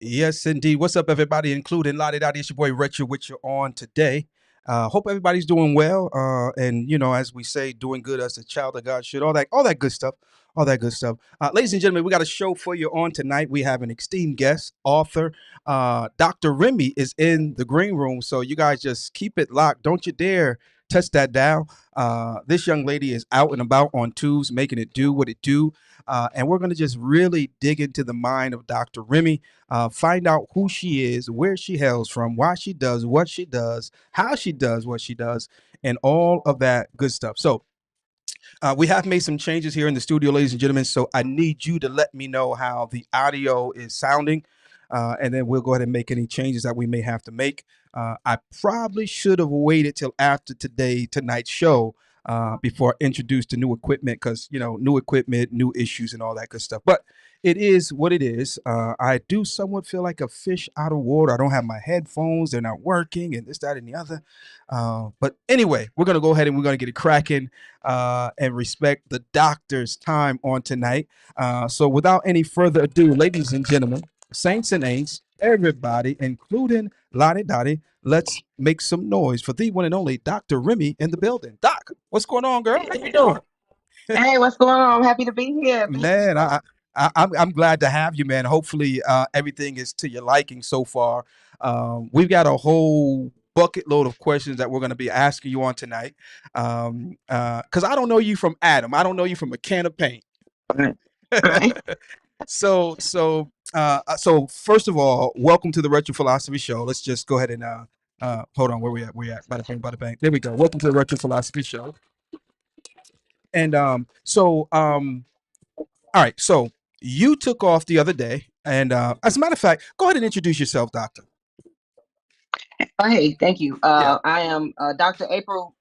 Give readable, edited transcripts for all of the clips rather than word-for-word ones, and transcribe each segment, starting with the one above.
Yes, indeed. What's up, everybody, including Lottie Dottie? It's your boy Retro with you on today. Hope everybody's doing well. And as we say, doing good as a child of God should. All that good stuff. All that good stuff. Ladies and gentlemen, we got a show for you on tonight. We have an esteemed guest, author. Dr. Remy is in the green room. So you guys just keep it locked. Don't you dare touch that dial. This young lady is out and about on tubes, making it do what it do. And we're going to just really dig into the mind of Dr. Remy, find out who she is, where she hails from, why she does what she does, how she does what she does, and all of that good stuff. So, we have made some changes here in the studio, ladies and gentlemen. So, I need you to let me know how the audio is sounding, and then we'll go ahead and make any changes that we may have to make. I probably should have waited till after tonight's show. Before I introduce the new equipment, because new equipment, new issues, and all that good stuff. But it is what it is. I do somewhat feel like a fish out of water. I don't have my headphones; they're not working, and this, that, and the other. But anyway, we're gonna go ahead and we're gonna get it cracking, and respect the doctor's time on tonight. So without any further ado, ladies and gentlemen, saints and ain'ts, everybody, including Lottie Dottie, let's make some noise for the one and only Dr. Remy in the building. Doc, what's going on, girl? How you doing? Hey, what's going on? I'm happy to be here. Thank you Man, so much. I'm glad to have you, man. Hopefully, everything is to your liking so far. We've got a whole bucket load of questions that we're going to be asking you on tonight. Because I don't know you from Adam. I don't know you from a can of paint. Right. Right. So first of all, welcome to the Retro Philosophy Show. Let's just go ahead and hold on. Where we at? Where we at? Bada bang, bada bang. There we go. Welcome to the Retro Philosophy Show. And all right. So you took off the other day, and as a matter of fact, go ahead and introduce yourself, Doctor. Hey, thank you. Yeah. I am Dr. April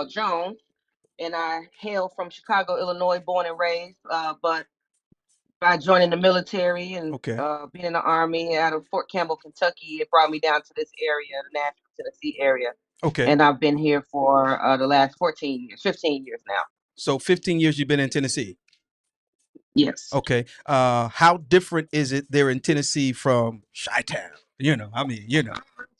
Jones, and I hail from Chicago, Illinois, born and raised. But by joining the military and Okay. being in the Army out of Fort Campbell, Kentucky, it brought me down to this area, the Nashville, Tennessee area. Okay. And I've been here for the last 14 years, 15 years now. So 15 years you've been in Tennessee. Yes. Okay. How different is it there in Tennessee from Chi-Town? I mean,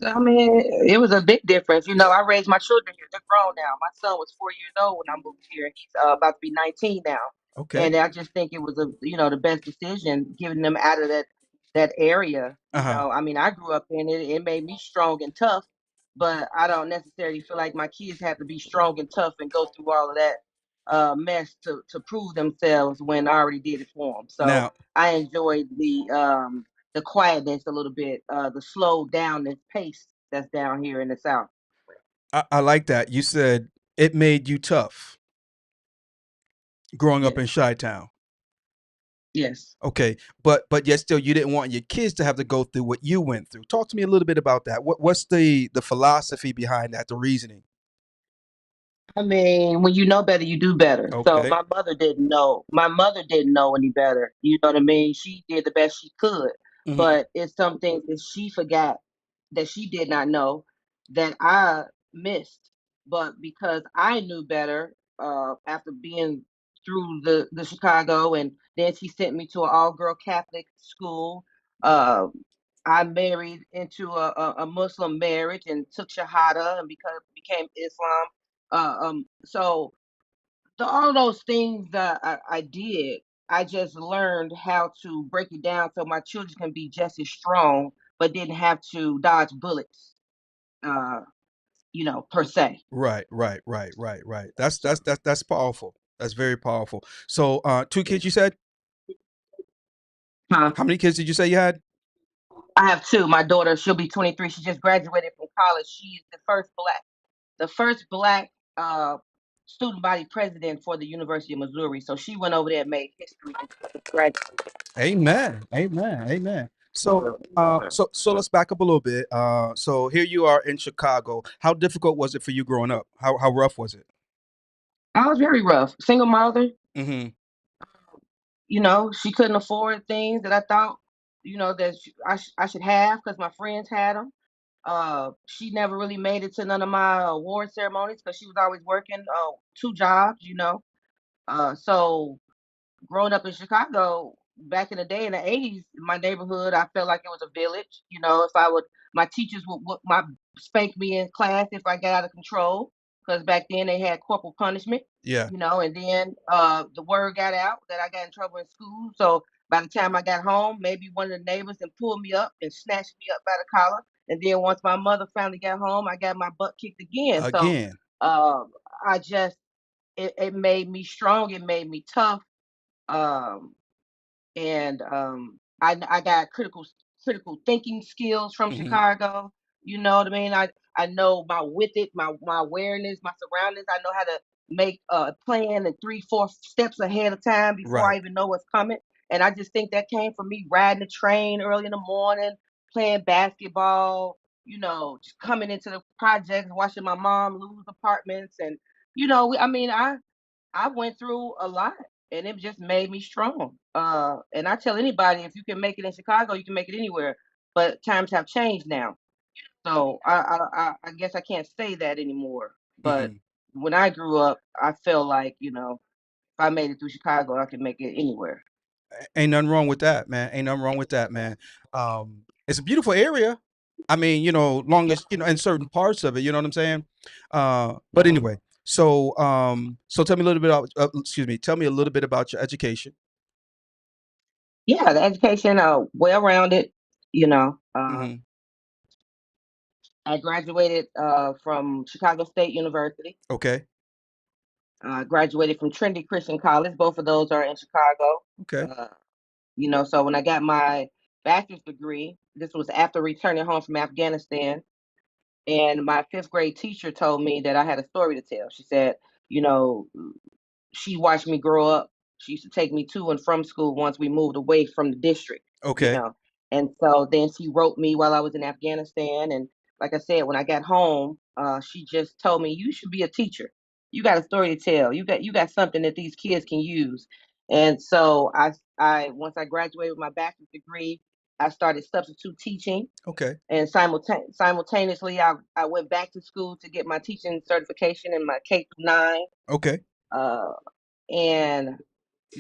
I mean, it was a big difference. I raised my children here. They're grown now. My son was 4 years old when I moved here. He's about to be 19 now, Okay. and I just think it was the best decision getting them out of that area. Uh huh. I mean, I grew up in it. It made me strong and tough, but I don't necessarily feel like my kids have to be strong and tough and go through all of that mess to prove themselves when I already did it for them. So Now, I enjoyed the quietness a little bit, the slow down this pace that's down here in the South. I like that. You said it made you tough growing up in Yes, Chi-Town. yes. Okay, but yet still you didn't want your kids to have to go through what you went through. Talk to me a little bit about that. What's the philosophy behind that, the reasoning? I mean, when you know better, you do better. So Okay. my mother didn't know. My mother didn't know any better. You know what I mean? She did the best she could, Hmm. but it's some things that she forgot that she did not know that I missed. But because I knew better, after being through the Chicago, and then she sent me to an all girl Catholic school. Uh, I married into a Muslim marriage and took Shahada and became Islam. So all those things that I did, I just learned how to break it down so my children can be just as strong, but didn't have to dodge bullets, uh, per se. Right, right, right, right, right. That's So, that's that's that's powerful. That's very powerful. So, two kids you yes. said? Huh? How many kids did you say you had? I have two. My daughter, she'll be 23. She just graduated from college. She's the first black uh, student body president for the University of Missouri. So she went over there and made history and graduated. Amen. Amen. Amen. So let's back up a little bit. So here you are in Chicago. How difficult was it for you growing up? How rough was it? I was very rough. Single mother, Mm-hmm. she couldn't afford things that I thought, that I should have because my friends had them. She never really made it to none of my award ceremonies because she was always working two jobs. So growing up in Chicago, back in the day in the 80s, in my neighborhood, I felt like it was a village. You know, if I would, my teachers would my spank me in class if I got out of control, because back then they had corporal punishment. Yeah. You know, and then the word got out that I got in trouble in school. So by the time I got home, maybe one of the neighbors and pulled me up and snatched me up by the collar. And then once my mother finally got home, I got my butt kicked again. So Again. um, I just it made me strong. It made me tough. Um, and I got critical thinking skills from Hmm. Chicago. You know what I mean? I know my with it, my awareness, my surroundings. I know how to make a plan and 3, 4 steps ahead of time before Right. I even know what's coming. And I just think that came from me riding the train early in the morning, playing basketball. You know, just coming into the projects, watching my mom lose apartments, and I mean, I went through a lot and it just made me strong. And I tell anybody, if you can make it in Chicago, you can make it anywhere. But times have changed now. So I guess I can't say that anymore. But Hmm. when I grew up, I felt like, if I made it through Chicago, I could make it anywhere. Ain't nothing wrong with that, man. Ain't nothing wrong with that, man. It's a beautiful area. I mean, long Yeah. as in certain parts of it, you know what I'm saying. But Mhm. anyway, so tell me a little bit about. Excuse me. Tell me a little bit about your education. Yeah, the education, well rounded. You know, Hmm. I graduated from Chicago State University. Okay. Graduated from Trinity Christian College. Both of those are in Chicago. Okay. Uh, so when I got my bachelor's degree, this was after returning home from Afghanistan, and my fifth grade teacher told me that I had a story to tell. She said, you know, she watched me grow up. She used to take me to and from school once we moved away from the district, you Okay. know. And so then she wrote me while I was in Afghanistan. And like I said, when I got home, she just told me, you should be a teacher. You got a story to tell. You got something that these kids can use. And so I once I graduated with my bachelor's degree, I started substitute teaching. Okay. And simultaneously, I went back to school to get my teaching certification in my K through 9. Okay. Uh, and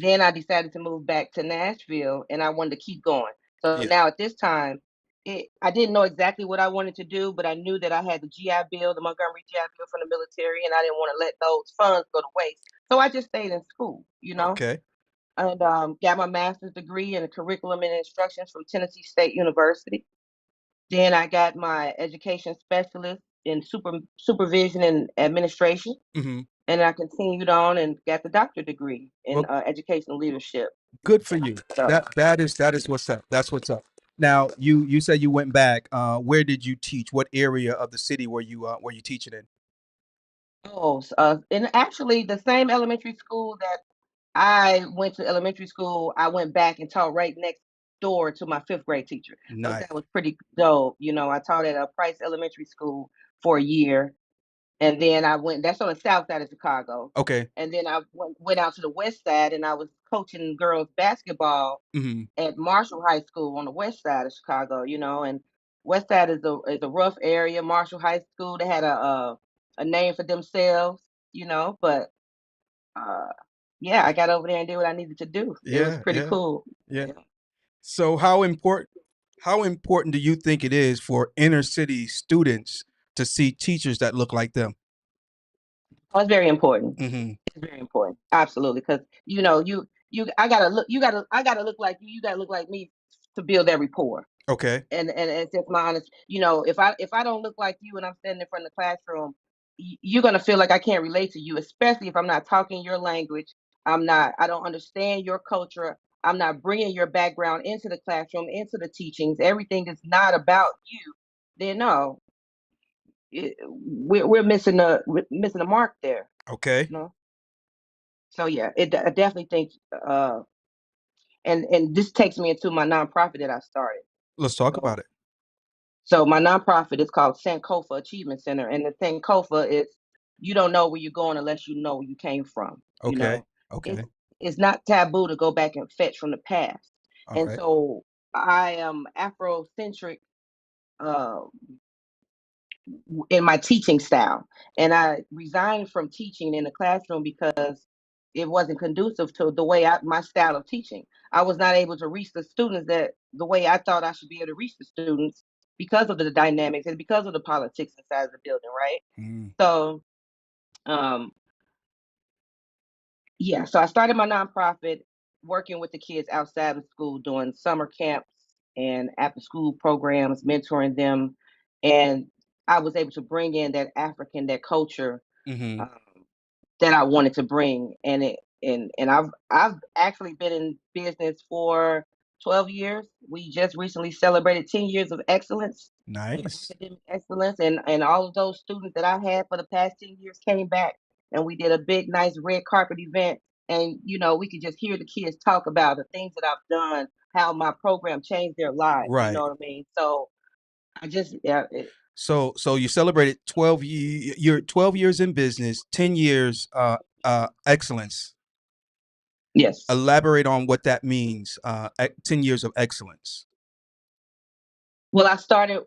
then I decided to move back to Nashville and I wanted to keep going. So Yeah. now at this time, I didn't know exactly what I wanted to do, but I knew that I had the GI Bill, the Montgomery GI Bill from the military, and I didn't want to let those funds go to waste. So I just stayed in school, Okay. and got my master's degree in curriculum and instructions from Tennessee State University. Then I got my education specialist in supervision and administration, Hmm. and I continued on and got the doctorate degree in Well, educational leadership. good for you. So, That is what's up. That's what's up. Now you said you went back. Where did you teach? What area of the city were you teaching in? and actually, the same elementary school that I went to elementary school, I went back and taught right next door to my fifth grade teacher. So that Nice. was pretty dope. I taught at a Price Elementary School for a year. And then I went that's on the south side of Chicago. Okay. And then I went out to the west side and I was coaching girls basketball Hmm. at Marshall High School on the west side of Chicago, and west side is a rough area. Marshall High School, they had a name for themselves, but uh yeah, I got over there and did what I needed to do. It was Yeah. pretty Yeah. cool. Yeah. Yeah. So how important do you think it is for inner city students to see teachers that look like them? Oh, it's very important. Hmm. It's very important. Absolutely. Because I gotta look like you gotta look like me to build that rapport. Okay. And it's just my honest, if I don't look like you and I'm standing in front of the classroom, you're gonna feel like I can't relate to you, especially if I'm not talking your language. I don't understand your culture. I'm not bringing your background into the classroom, into the teachings. Everything is not about you. Then no, we're missing the mark there. Okay. You know. So yeah, I definitely think, and this takes me into my nonprofit that I started. Let's talk So about it. So my nonprofit is called Sankofa Achievement Center, and the Sankofa is you don't know where you're going unless you know where you came from. Okay. It's Okay. it's not taboo to go back and fetch from the past, All and right. so I am Afrocentric uh, in my teaching style, and I resigned from teaching in the classroom because it wasn't conducive to the way my style of teaching. I was not able to reach the students that the way I thought I should be able to reach the students because of the dynamics and because of the politics inside of the building, right? Mm. So, um, yeah, so I started my nonprofit working with the kids outside of school doing summer camps and after school programs, mentoring them. And I was able to bring in that African, that culture, Hmm. um, that I wanted to bring. And I've actually been in business for 12 years. We just recently celebrated 10 years of excellence, of Nice. academic excellence, and all of those students that I had for the past 10 years came back, and we did a big, nice red carpet event. And we could just hear the kids talk about the things that I've done, how my program changed their lives. You know Right. what I mean? So I just, yeah, So you celebrated 12 you're 12 years in business, 10 years excellence. yes. Elaborate on what that means. 10 years of excellence. Well, I started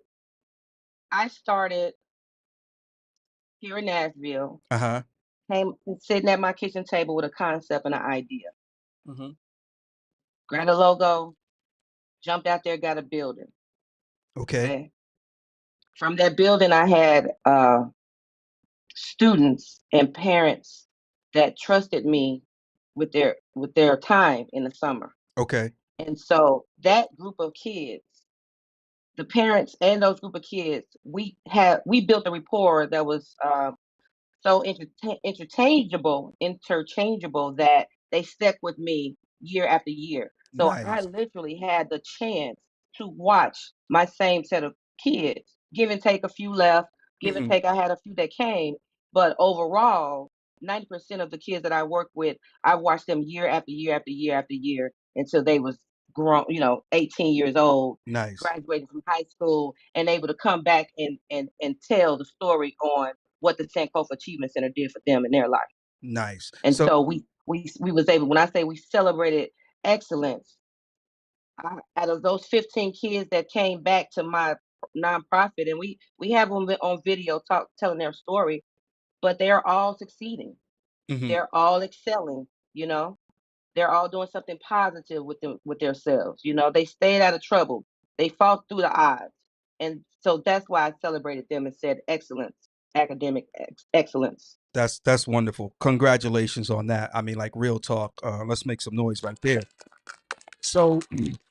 here in Nashville, Uh-huh. came sitting at my kitchen table with a concept and an idea. Hmm. Grabbed a logo, jumped out there, got a building. Okay. Okay. From that building, I had students and parents that trusted me with their time in the summer. Okay. And so that group of kids, the parents and those group of kids, we built a rapport that was so interchangeable that they stuck with me year after year. So I Nice. literally had the chance to watch my same set of kids, give and take. A few left, give and Hmm. take. I had a few that came, but overall, 90% of the kids that I worked with, I watched them year after year after year after year until they was grown, 18 years old, Nice. graduating from high school, and able to come back and tell the story on what the Sankofa Achievement Center did for them in their life. Nice. And So so we was able, when I say we celebrated excellence, out of those 15 kids that came back to my nonprofit, and we have them on video telling their story, but they're all succeeding. mhm, They're all excelling, you know. They're all doing something positive with themselves. They stayed out of trouble. They fought through the odds. And so that's why I celebrated them and said excellence, academic excellence. that's wonderful. Congratulations on that. I mean, like real talk. Let's make some noise right there. So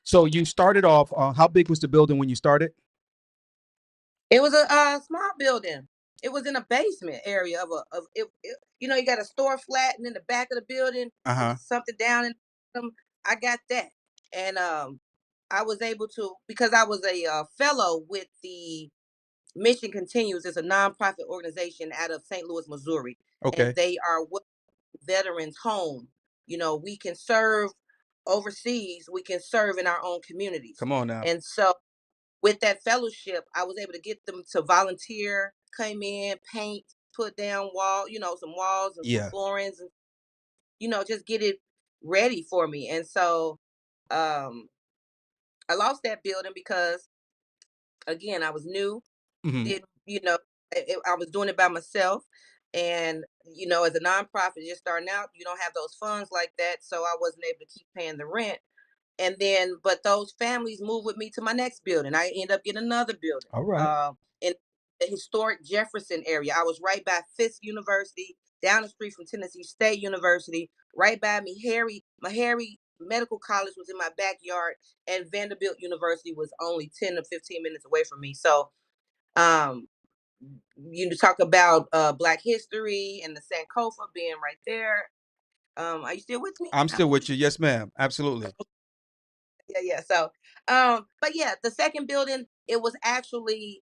so you started off. How big was the building when you started? It was a small building. It was in a basement area of it. You got a store flat, and in the back of the building, Uh it huh. was something down in them. I got that, and I was able to, because I was a fellow with the Mission Continues. It's a nonprofit organization out of St. Louis, Missouri, and Okay. they are what veterans home. We can serve overseas. We can serve in our own communities, Come on now. and so with that fellowship, I was able to get them to volunteer, come in, paint, put down some walls and some Yeah. floorings, and just get it ready for me. And so, um, I lost that building because, again, I was new. Hmm. Did I was doing it by myself, and as a nonprofit, just starting out, you don't have those funds like that, so I wasn't able to keep paying the rent. And then, but those families moved with me to my next building. I ended up getting another building All right. in the historic Jefferson area. I was right by Fisk University, down the street from Tennessee State University, right by me. My Harry Medical College was in my backyard, and Vanderbilt University was only 10 to 15 minutes away from me. So, um, you talk about Black history and the Sankofa being right there. Are you still with me? I'm still with you. Yes, ma'am. Absolutely. Yeah. So, but yeah, the second building, it was actually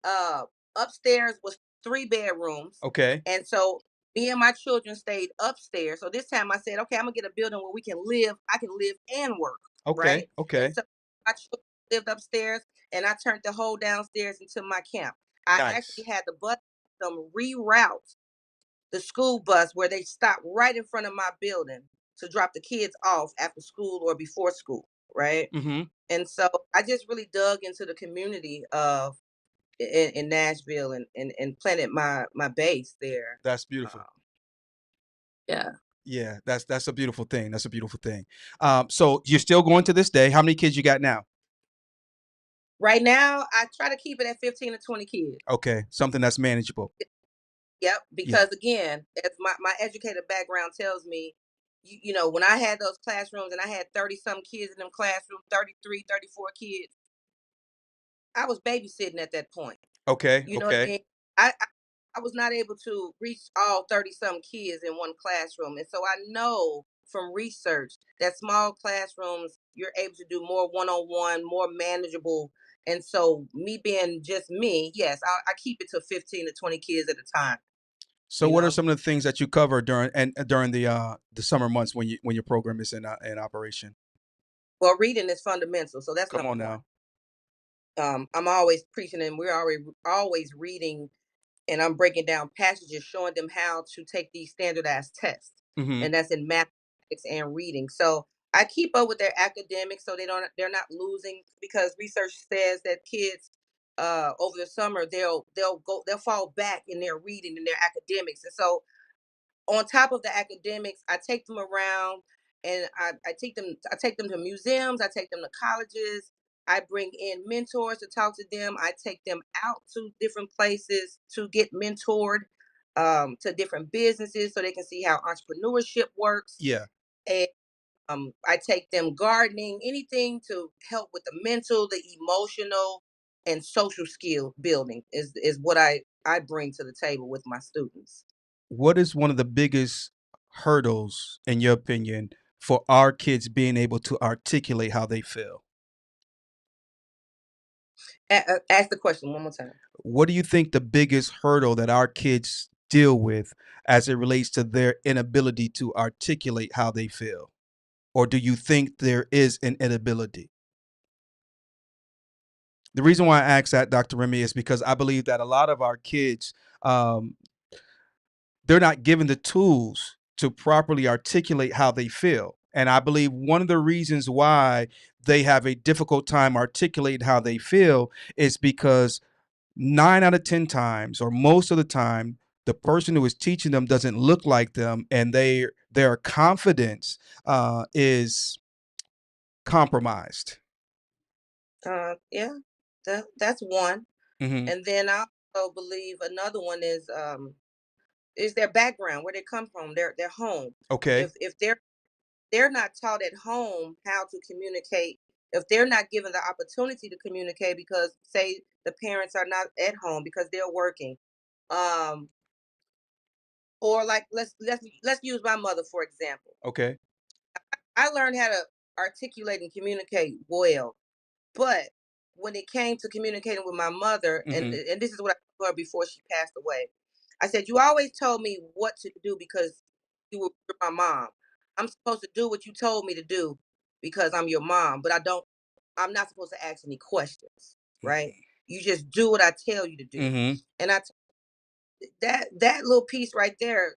uh upstairs was 3 bedrooms, Okay. and so me and my children stayed upstairs. So this time I said, okay, I'm gonna get a building where we can live. I can live and work, Okay. right? And Okay. so my children lived upstairs, and I turned the whole downstairs into my camp. I actually Nice. had the bus system reroute the school bus where they stopped right in front of my building to drop the kids off after school or before school, right? Hmm. And so I just really dug into the community of in Nashville, and planted my base there. That's Um, beautiful. yeah. Yeah, that's a beautiful thing. That's a beautiful thing. So you're still going to this day. How many kids you got now? Right now, I try to keep it at 15 to 20 kids. Okay, something that's manageable. Yep, Yeah. because again, as my educator background tells me, when I had those classrooms and I had 30 some kids in them classrooms, 33, 34 kids, I was babysitting at that point. Okay. You know what I Okay. mean? I was not able to reach all 30 some kids in one classroom. And so I know from research that small classrooms, you're able to do more one on one, more manageable. And so, me being just me, yes, I keep it to 15 to 20 kids at a time, So you what are know? some of the things that you cover during the summer months when your program is in operation? Well, reading is fundamental. So, that's Come number on one. now. I'm always preaching, and we're always reading, and I'm breaking down passages, showing them how to take these standardized tests, Hmm. and that's in mathematics and reading. So I keep up with their academics, so they're not losing, because research says that kids over the summer they'll fall back in their reading and their academics, and so on top of the academics, I take them around, and I take them to museums, I take them to colleges, I bring in mentors to talk to them, I take them out to different places to get mentored, to different businesses so they can see how entrepreneurship works. Yeah. And I take them gardening, anything to help with the mental, the emotional, and social skill building is what I bring to the table with my students. What is one of the biggest hurdles, in your opinion, for our kids being able to articulate how they feel? Ask the question one more time. What do you think the biggest hurdle that our kids deal with as it relates to their inability to articulate how they feel? Or do you think there is an inability? The reason why I ask that, Dr. Remy, is because I believe that a lot of our kids, um, they're not given the tools to properly articulate how they feel. And I believe one of the reasons why they have a difficult time articulating how they feel is because 9 out of 10 times, or most of the time, the person who is teaching them doesn't look like them, and their confidence is compromised. Yeah, that's one. Hmm. And then I also believe another one is their background, where they come from, their home. Okay. If they're not taught at home how to communicate, if they're not given the opportunity to communicate, because say the parents are not at home because they're working, um, or like let's use my mother for example. Okay. I learned how to articulate and communicate well. But when it came to communicating with my mother, and Hmm. and this is what I told her before she passed away, I said, "You always told me what to do because you're my mom. I'm supposed to do what you told me to do because I'm your mom, but I don't. I'm not supposed to ask any questions, right? You just do what I tell you to do." Hmm. And that little piece right there,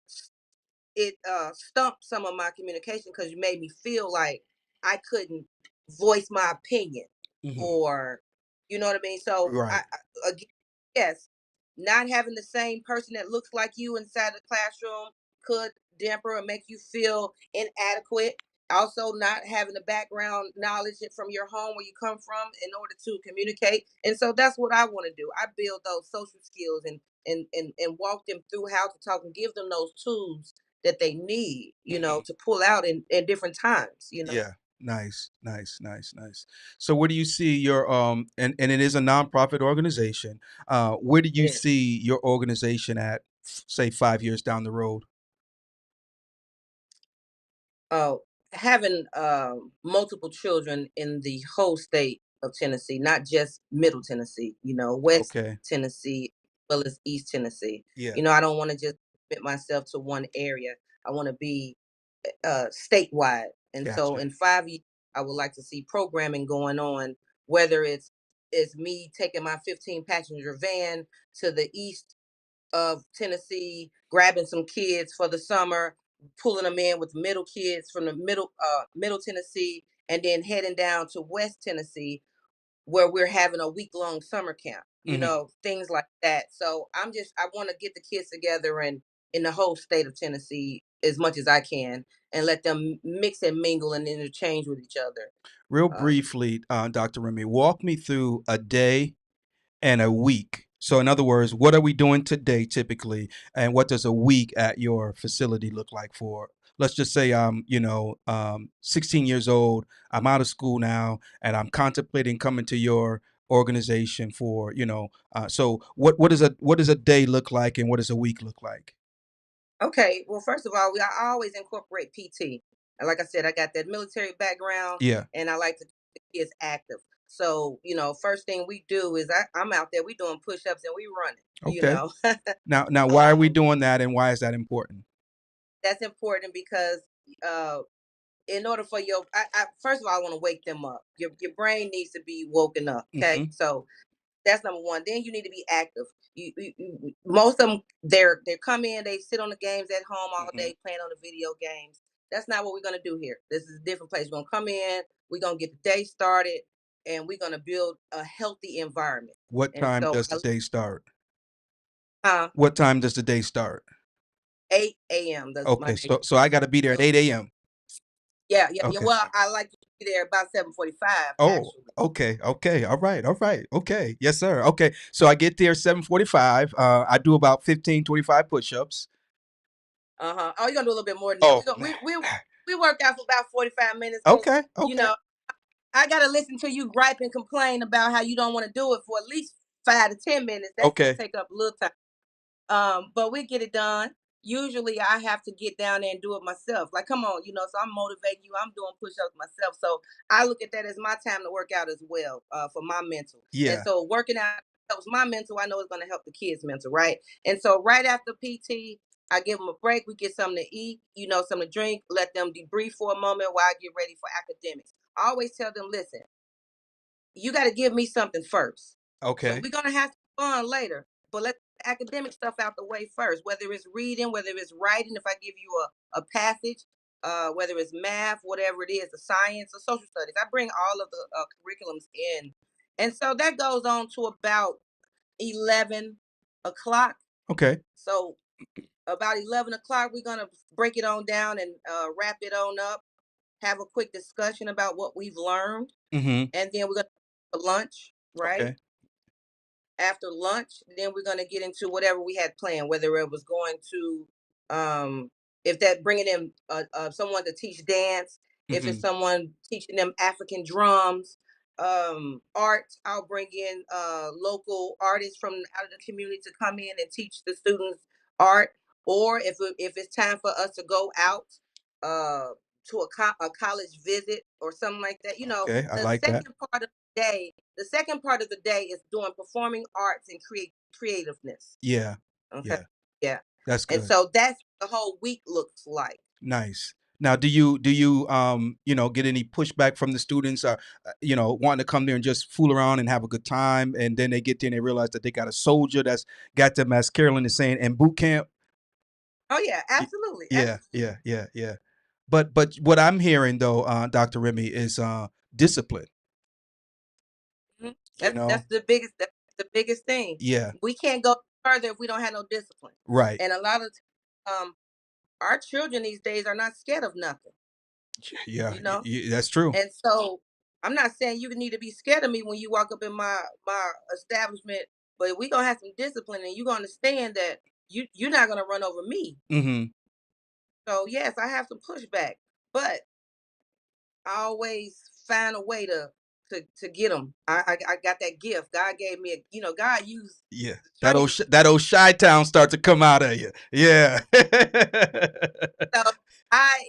it stumped some of my communication, because you made me feel like I couldn't voice my opinion, Hmm. or you know what I mean. So Right. again, yes, not having the same person that looks like you inside the classroom could damper and make you feel inadequate. Also, not having the background knowledge from your home where you come from in order to communicate. And so that's what I want to do. I build those social skills, and walk them through how to talk, and give them those tools that they need, Hmm. to pull out in different times. Yeah. Nice, nice, nice, nice. So where do you see your and it is a nonprofit organization. Where do It you is. see your organization at, say, 5 years down the road? Having multiple children in the whole state of Tennessee, not just Middle Tennessee, West Okay. Tennessee, as well as East Tennessee. Yeah. I don't want to just limit myself to one area. I want to be statewide. And so Gotcha. in 5 years, I would like to see programming going on, whether it's me taking my 15 passenger van to the east of Tennessee, grabbing some kids for the summer, pulling them in with middle kids from the middle Tennessee, and then heading down to West Tennessee, where we're having a week-long summer camp. Hmm. Things like that. So I want to get the kids together in the whole state of Tennessee, as much as I can and let them mix and mingle and interchange with each other. Real Um, briefly, Dr. Remy, walk me through a day and a week. So, in other words, what are we doing today typically, and what does a week at your facility look like for? Let's just say I'm, 16 years old. I'm out of school now, and I'm contemplating coming to your organization for, So, what does a day look like, and what does a week look like? okay, well, first of all, I always incorporate PT. And like I said, I got that military background, Yeah. and I like to keep the kids active. So, first thing we do is I'm out there, we doing push-ups and we Okay. running. Now, why are we um, doing that, and why is that important? that's important because uh, in order for first of all, I want to wake them up. Your brain needs to be woken up. Okay, Hmm. so that's number one. Then you need to be active. Most of them, they come in, they sit on the games at home all Hmm. day playing on the video games. That's not what we're gonna do here. This is a different place. We're gonna come in, we're gonna get the day started, and we're gonna build a healthy environment. What And time so, does the day start? uh, What time does the day start? 8 a.m. Does my Okay, day so I got to be there at so 8 a.m. yeah, yeah, yeah. Okay. Well, I like to be there about 7:45 Oh, actually. okay, okay, all right, all right, okay, yes, sir. Okay, so I get there 7:45. I do about 15, 25 push-ups. Uh-huh. Oh, you're gonna do a little bit more than that. Oh, We go we work out for about 45 minutes because okay, you okay, know I gotta listen to you gripe and complain about how you don't want to do it for at least 5 to 10 minutes. That's gonna okay. take up a little time. But we get it done. Usually I have to get down there and do it myself. Like, come on, so I'm motivating you. I'm doing push-ups myself. So I look at that as my time to work out as well, for my mental. And Yeah. so working out helps my mental. I know it's gonna help the kids' mental, right? And so right after PT, I give them a break. We get something to eat, something to drink, let them debrief for a moment while I get ready for academics. I always tell them, listen, you got to give me something first. So Okay. we're gonna have fun later, but let the academic stuff out the way first. Whether it's reading, whether it's writing, if I give you a passage, whether it's math, whatever it is, the science or social studies, I bring all of the curriculums in, and so that goes on to about 11 o'clock. Okay. So about 11 o'clock, we're gonna break it on down and wrap it on up. Have a quick discussion about what we've learned, Mm-hmm. and then we're gonna have lunch, right? Okay. After lunch, then we're going to get into whatever we had planned, whether it was going to, if that bringing in someone to teach dance, if it's Mm-hmm. someone teaching them African drums, art, I'll bring in local artists from out of the community to come in and teach the students art. Or if it's time for us to go out uh, to a college visit or something like that, Okay. I the like that. second part of day the second part of the day is doing performing arts and creativeness. Yeah. Okay. Yeah. Yeah. That's And good. so that's what the whole week looks like. Nice. Now, do you get any pushback from the students, wanting to come there and just fool around and have a good time, and then they get there and they realize that they got a soldier that's got them, as Carolyn is saying, in boot camp? Oh yeah, Y- absolutely. Yeah, Absolutely. yeah, yeah, yeah. But what I'm hearing though, Dr. Remy, is discipline. Mhm. You know? That's the biggest thing. Yeah. We can't go further if we don't have no discipline. Right. And a lot of our children these days are not scared of nothing, Yeah. you know? That's true. And so I'm not saying you need to be scared of me when you walk up in my establishment, but we're gonna have some discipline and you're gonna understand that you're not gonna run over me. Hmm. So yes, I have some pushback, but I always find a way to get them. I got that gift. God gave me God used Yeah. training. That old shy town start to come out of you. Yeah. So I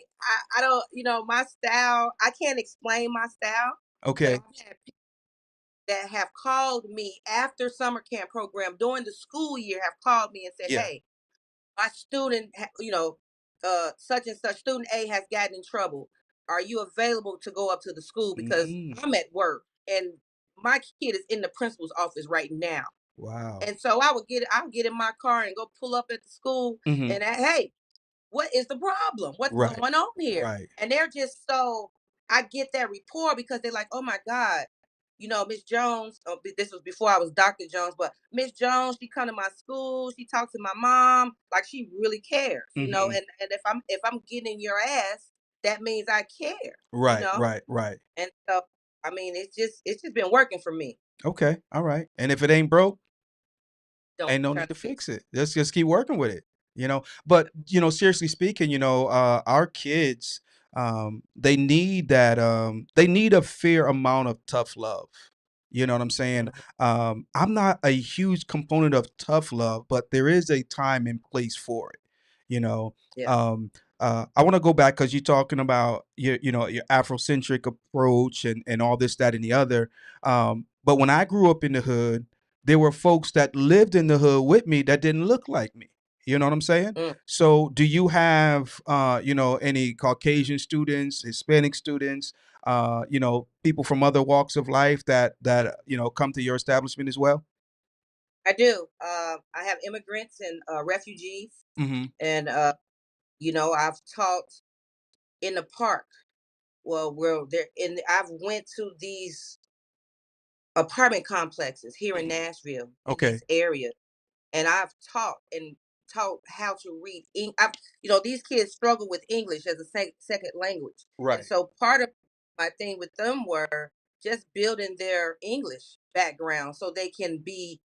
don't my style. I can't explain my style, but Okay. I've had people that have called me after summer camp program during the school year have called me and said, Yeah. "Hey, my student, such and such student A has gotten in trouble. Are you available to go up to the school because Mm. I'm at work and my kid is in the principal's office right now." Wow. And so I'll get in my car and go pull up at the school Hmm. and hey, what is the problem? What's Right. going on here? Right. And they're just so I get that rapport because they're like, oh my God, Miss Jones, this was before I was Dr. Jones, but Miss Jones, she come to my school, she talks to my mom, like she really cares, Hmm. and if I'm getting your ass, that means I care, you Right, know? right, right. And so I mean it's just been working for me. Okay, all right. And if it ain't broke, Don't ain't no try need to to fix fix it. Let's just keep working with it. But seriously speaking, our kids, they need that. They need a fair amount of tough love. You know what I'm it. saying? Mhm. I'm not a huge component of tough love, but there is a time and place for it. You know, Yeah. um, I want to go back because you're talking about your Afrocentric approach and all this, that, and the other. But when I grew up in the hood, there were folks that lived in the hood with me that didn't look like me. You know what I'm saying? Mm, So, do you have, any Caucasian students, Hispanic students, people from other walks of life that come to your establishment as well? I do. I have immigrants and refugees, Hmm. and I've taught in the park. Well, where they're in, I've went to these apartment complexes here in Nashville in Okay. these areas, and I've taught how to read. These kids struggle with English as a second language, and Right. so part of my thing with them were just building their English background so they can be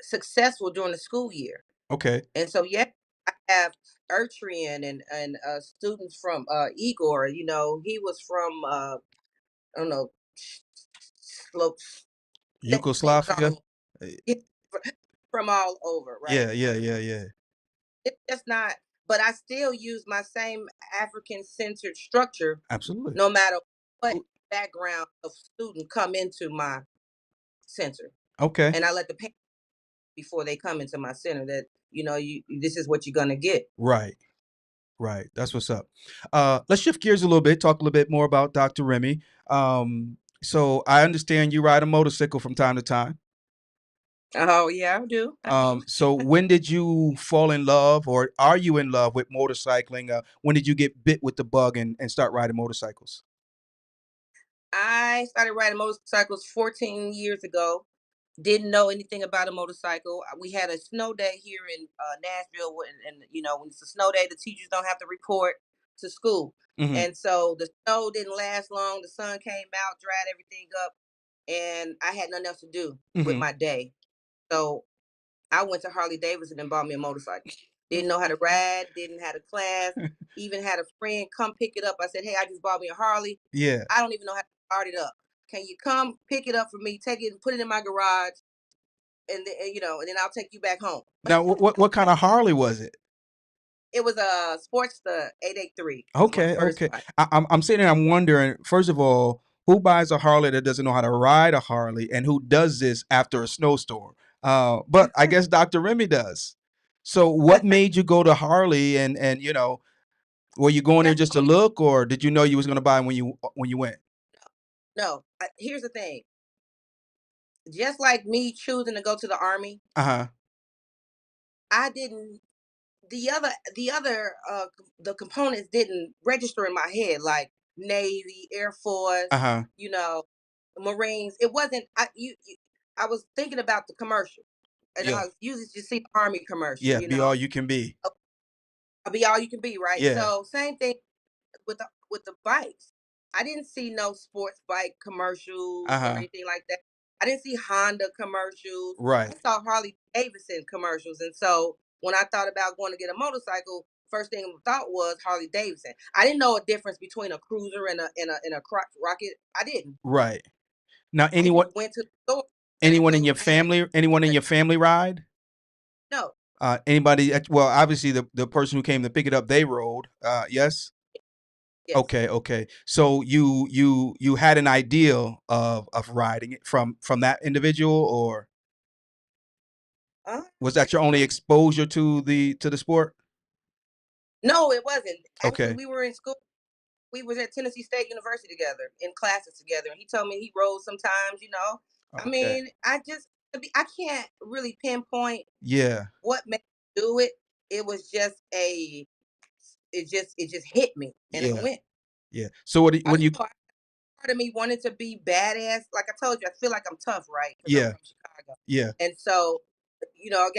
successful during the school year. Okay. And so, yeah, I have Ertrian and students from Igor. He was from I don't know, Slo- names all Yugoslavia. Uh, from all over, right? Yeah, yeah, yeah, yeah. It's just not, but I still use my same African centered structure Absolutely. no matter what background of student come into my center. Okay. And I let the parents before they come into my center that, this is what you're gonna get. Right. Right. That's what's up. Let's shift gears a little bit, talk a little bit more about Dr. Remy. So I understand you ride a motorcycle from time to time. Oh yeah, I do actually. So when did you fall in love, or are you in love with motorcycling? When did you get bit with the bug and start riding motorcycles? I started riding motorcycles 14 years ago. Didn't know anything about a motorcycle. We had a snow day here in Nashville, and when it's a snow day, the teachers don't have to report to school, Hmm. and so the snow didn't last long. The sun came out, dried everything up, and I had nothing else to do with Hmm. my day. So I went to Harley Davidson and bought me a motorcycle. Didn't know how to ride, didn't have a class, even had a friend come pick it up. I said, "Hey, I just bought me a Harley. Yeah. I don't even know how to start it up. Can you come pick it up for me? Take it and put it in my garage, and then I'll take you back home." Now, what kind of Harley was it? It was a Sportster 883 was my Okay, first okay. bike. I'm sitting there, I'm wondering, first of all, who buys a Harley that doesn't know how to ride a Harley, and who does this after a snowstorm? But I guess Dr. Remy does. So, what made you go to Harley, and were you going there That's just the to only look, or did you know you was going to buy when you went? no. Here's the thing. Just like me choosing to go to the army, Uh huh. I didn't. The components didn't register in my head like Navy, Air Uh Force, huh. you know, Marines. It wasn't. I was thinking about the commercial, and Yeah. I usually just see the Army commercial. Yeah. Be all you can be. I'll be all you can be, right? Yeah. So same thing with the bikes. I didn't see no sports bike Uh commercials or huh. anything like that. I didn't see Honda commercials. I Right. saw Harley Davidson commercials, and so when I thought about going to get a motorcycle, first thing I thought was Harley Davidson. I didn't know a difference between a cruiser and a rocket. I didn't. Right. Now, I just went to the store and anyone in told your them, "Hey, family, anyone in your family ride? no, Anybody? Well, obviously the person who came to pick it up, they rode. Yes. yes." Okay. Okay. So you had an ideal of riding it from that individual, or was that your only Actually, exposure to the sport? no, it wasn't. Actually, Okay. we were in school. We was at Tennessee State University together in classes together. And he told me he rode sometimes. I Okay. mean, I can't really pinpoint Yeah. what made me do it. It was just it just hit me and I Yeah. went. Yeah. So what do I you know part of me wanted to be badass. Like I told you, I feel like I'm tough, right? Because I'm Yeah. from Chicago, Yeah. and so I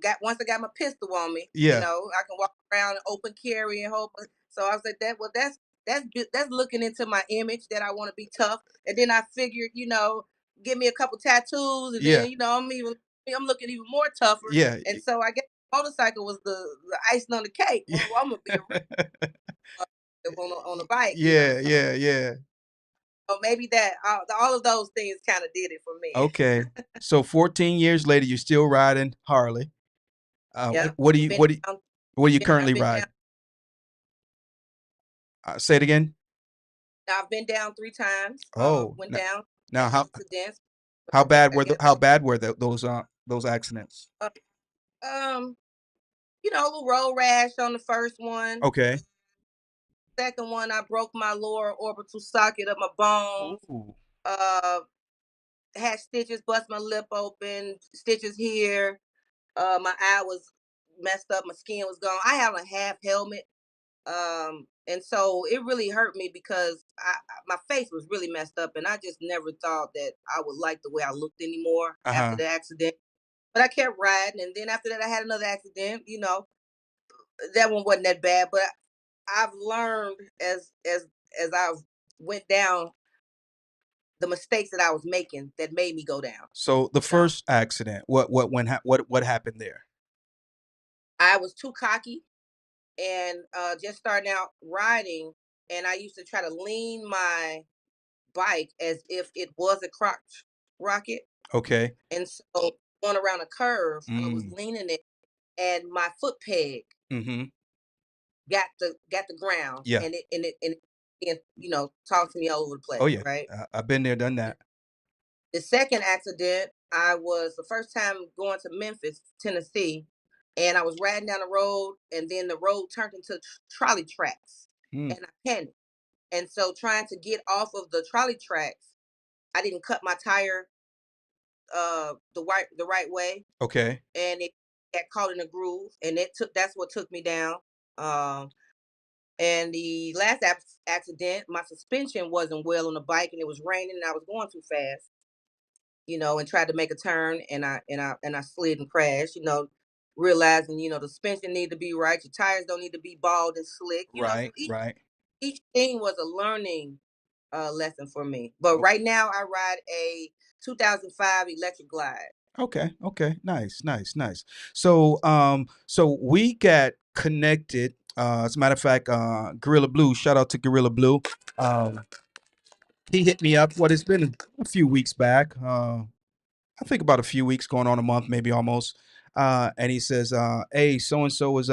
got once I got my pistol on me. Yeah. I can walk around open carry and hold. So I was like that. Well, that's looking into my image that I want to be tough. And then I figured, give me a couple tattoos, and Yeah. then I'm looking even more tougher. Yeah. And so I guess motorcycle was the icing on the cake. Yeah. Well, I'm gonna be a real on a bike, Yeah. So Yeah. Yeah. maybe that all of those things kind of did it for me. Okay. So 14 years later, you're still riding Harley. Yeah, What do I've you been down. what do you I've currently been down. ride? Say it again. I've been down 3 times. Oh, Went down now accidents. how bad I were guess. those accidents? Uh, um, a little road rash on the first one. Okay. Second one, I broke my lower orbital socket of my bones. Ooh. Uh, had stitches, bust my lip open, stitches here. My eye was messed up. My skin was gone. I have a half helmet. And so it really hurt me because my face was really messed up, and I just never thought that I would like the way I looked anymore Uh after huh. the accident. But I kept riding, and then after that, I had another accident. That one wasn't that bad, but I've learned as I've went down the mistakes that I was making that made me go down. So the You know, first accident, what happened there? I was too cocky and just starting out riding, and I used to try to lean my bike as if it was a crotch rocket. Okay. And so going around a curve, I was Mm. leaning it, and my foot peg Mm-hmm. got the ground, Yeah. and talked to me all over the Oh place, yeah. right? I've been there, done that. The second accident, I was the first time going to Memphis, Tennessee, and I was riding down the road, and then the road turned into trolley tracks, Mm. and I panicked. And so, trying to get off of the trolley tracks, I didn't cut my tire the right way, Okay. and it got caught in a groove, and that's what took me down. Um, and the last accident, my suspension wasn't well on the bike, and it was raining, and I was going too fast, and tried to make a turn, and I slid and crashed. Realizing the suspension need to be right, your tires don't need to be bald and slick. So Right. each Right. each thing was a learning lesson for me. But right now, I ride a 2005 electric glide. Okay, okay, nice, nice, nice. So we got connected. As a matter of fact, Gorilla Blue. Shout out to Gorilla Blue. Um, he hit me up. What it's been a few weeks back. I think about a few weeks, going on a month, maybe almost. And he says, "Hey, so and so is."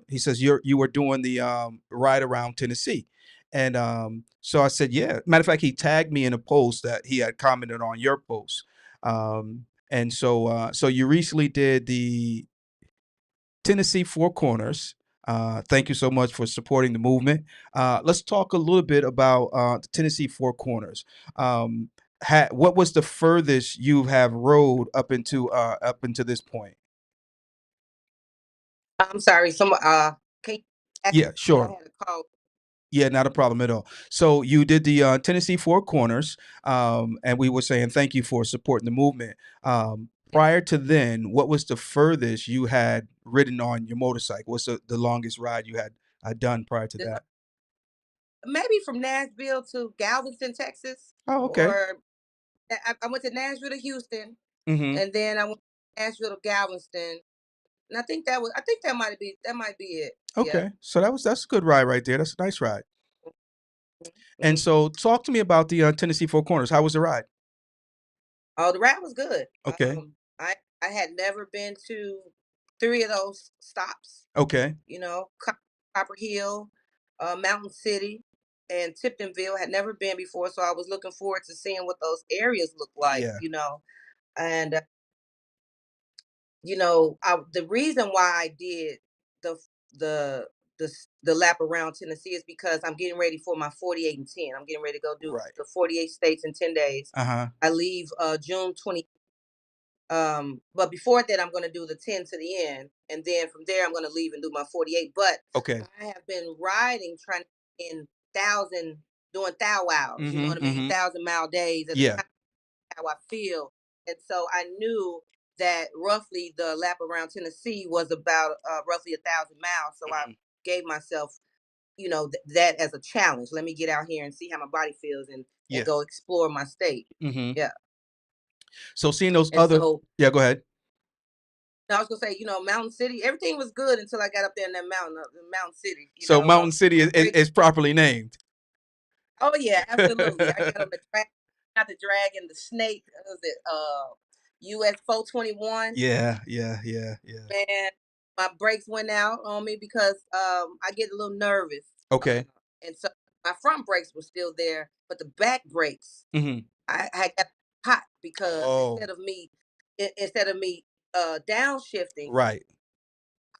He says, You were doing the ride around Tennessee," and so I said, "Yeah." Matter of fact, he tagged me in a post that he had commented on your post. And so you recently did the Tennessee Four Corners. Thank you so much for supporting the movement. Let's talk a little bit about the Tennessee Four Corners. Um, what was the furthest you have rode up into this point? I'm sorry. Can you ask Yeah, me? I sure. had a call. Yeah, not a problem at all. So you did the Tennessee Four Corners, and we were saying thank you for supporting the movement. Prior to then, what was the furthest you had ridden on your motorcycle? What's the longest ride you had done prior to that? Maybe from Nashville to Galveston, Texas, Oh, okay. or I went to Nashville to Houston, Mm-hmm. and then I went to Nashville to Galveston, and I think that might be it. Yeah. Okay. So that's a good ride right there. That's a nice ride. And Mhm. so talk to me about the Tennessee Four Corners. How was the ride? Oh, the ride was good. Okay. I had never been to three of those stops. Okay. Copper Hill, Mountain City, and Tiptonville. Had never been before, so I was looking forward to seeing what those areas look like. Yeah. And the reason why I did the the the lap around Tennessee is because I'm getting ready for my 48 and 10. I'm getting ready to go do Right. the 48 states in 10 days. Uh-huh. I leave June 20. But before that, I'm going to do the 10 to the end, and then from there, I'm going to leave and do my 48. But Okay. I have been riding, trying to in 1,000 doing thou wows. You know Mhm, what I mean? mhm. 1,000 mile days at the Yeah. time. How I feel, and so I knew that roughly the lap around Tennessee was about roughly 1,000 miles. So I Mhm. gave myself, that as a challenge. Let me get out here and see how my body feels, and Yeah. go explore my state. Mhm. Yeah, So seeing those and other so Yeah, go ahead. I was gonna say, Mountain City, everything was good until I got up there in that mountain, Mountain City. So Mountain City My is break. is properly named. Oh yeah, absolutely. I got on the drag, not the dragon, the snake. What was it US 421? Yeah, yeah, yeah, yeah. Man, my brakes went out on me because I get a little nervous, Okay. and so my front brakes were still there, but the back brakes Mhm. I got hot because Oh, instead of me downshifting, right.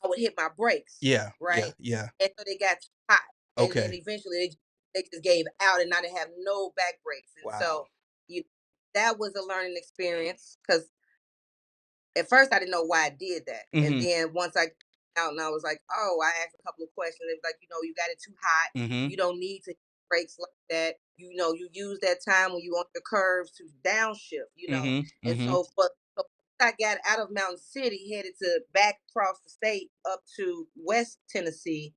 I would hit my brakes, Yeah, yeah, right, yeah. and so they got hot, and Okay. eventually they just gave out, and I didn't have no back brakes, and Wow. so you that was a learning experience because at first I didn't know why I did that. And Mhm. then once I got out and I was like, oh, I asked a couple of questions. It was like, you got it too hot. Mhm. You don't need to hit brakes like that. You use that time when you on your curves to downshift. Mhm. And Mhm. so I got out of Mountain City, headed to back across the state up to West Tennessee.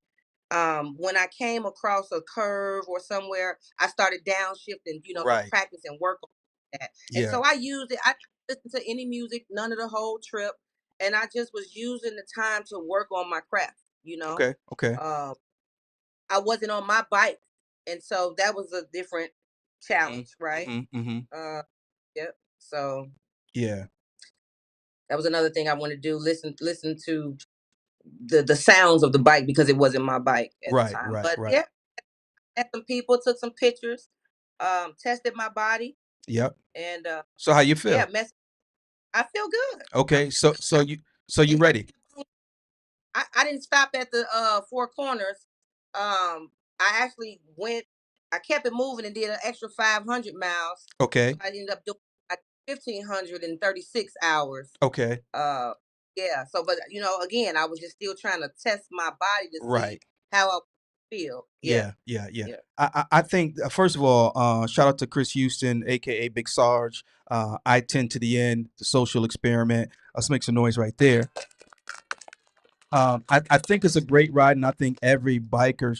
When I came across a curve or somewhere, I started downshifting, to Right. practice and work on that. And Yeah. so I used it. I didn't listen to any music, none of the whole trip. And I just was using the time to work on my craft, you know. Okay. Okay. Um, I wasn't on my bike. And so that was a different Mhm. challenge, right? Mhm. Mhm. Uh, yep. So Yeah. that was another thing I want to do. Listen to the sounds of the bike because it wasn't my bike at the Right, time. right, But right. yeah, met some people, took some pictures, tested my body, Yep. and So how you yeah, feel? I feel good. I Okay. feel So good. you I, ready? I didn't stop at the four corners. I actually went. I kept it moving and did an extra 500 miles. So Okay. I ended up doing like 1,536 hours. Okay. Uh, yeah. So, but again, I was just still trying to test my body to see Right. how I feel. Yeah. Yeah, yeah, yeah. Yeah. I think first of all, shout out to Chris Houston, aka Big Sarge. I tend to the end, the social experiment. Let's make some noise right there. I think it's a great ride, and I think every biker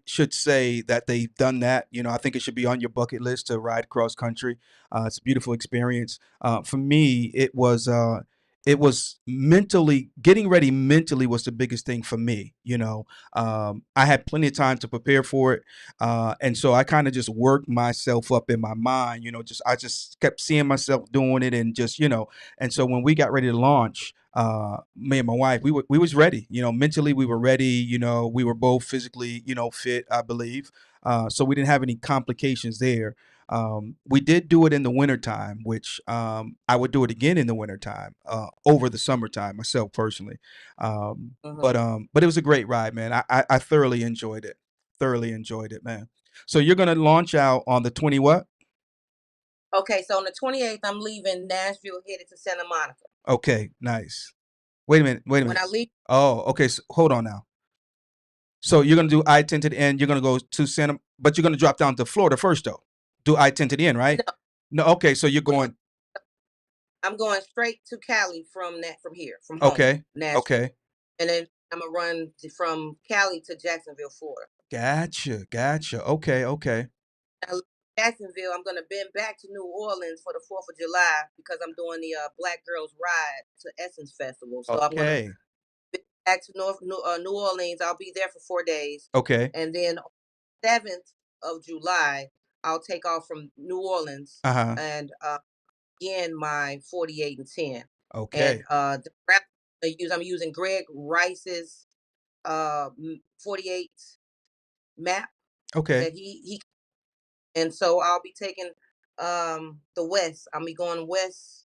should say that they've done that. I think it should be on your bucket list to ride cross country. It's a beautiful experience. For me, it was mentally getting ready. Mentally was the biggest thing for me. I had plenty of time to prepare for it, and so I kind of just worked myself up in my mind. I just kept seeing myself doing it, and just and so when we got ready to launch, me and my wife, we was ready. Mentally we were ready. We were both physically, fit, I believe. So we didn't have any complications there. We did do it in the wintertime, which I would do it again in the wintertime, over the summertime myself personally. Mhm. But it was a great ride, man. I thoroughly enjoyed it. Thoroughly enjoyed it, man. So you're gonna launch out on the 20 what? Okay, so on the 28th, I'm leaving Nashville, headed to Santa Monica. Okay, nice. Wait a minute. Wait a When minute. I leave, Oh, okay. So hold on now. So you're gonna do I-10 to the end. You're gonna go to Santa, but you're gonna drop down to Florida first, though. Do I-10 to the end, right? no, No. Okay. So you're no, going. I'm going straight to Cali from here, from home, Okay. Nashville, Okay. and then I'm gonna run from Cali to Jacksonville, Florida. Gotcha. Gotcha. Okay. Okay. I leave Jacksonville, I'm gonna bend back to New Orleans for the 4th of July because I'm doing the Black Girls Ride to Essence Festival. So I'm gonna Okay. back to New Orleans. I'll be there for 4 days, Okay. and then 7th of July, I'll take off from New Orleans Uh huh. and begin my 48 and 10. And Okay. the route I'm using Greg Rice's 48 map Okay. that he and so I'll be taking the west. I'll be going west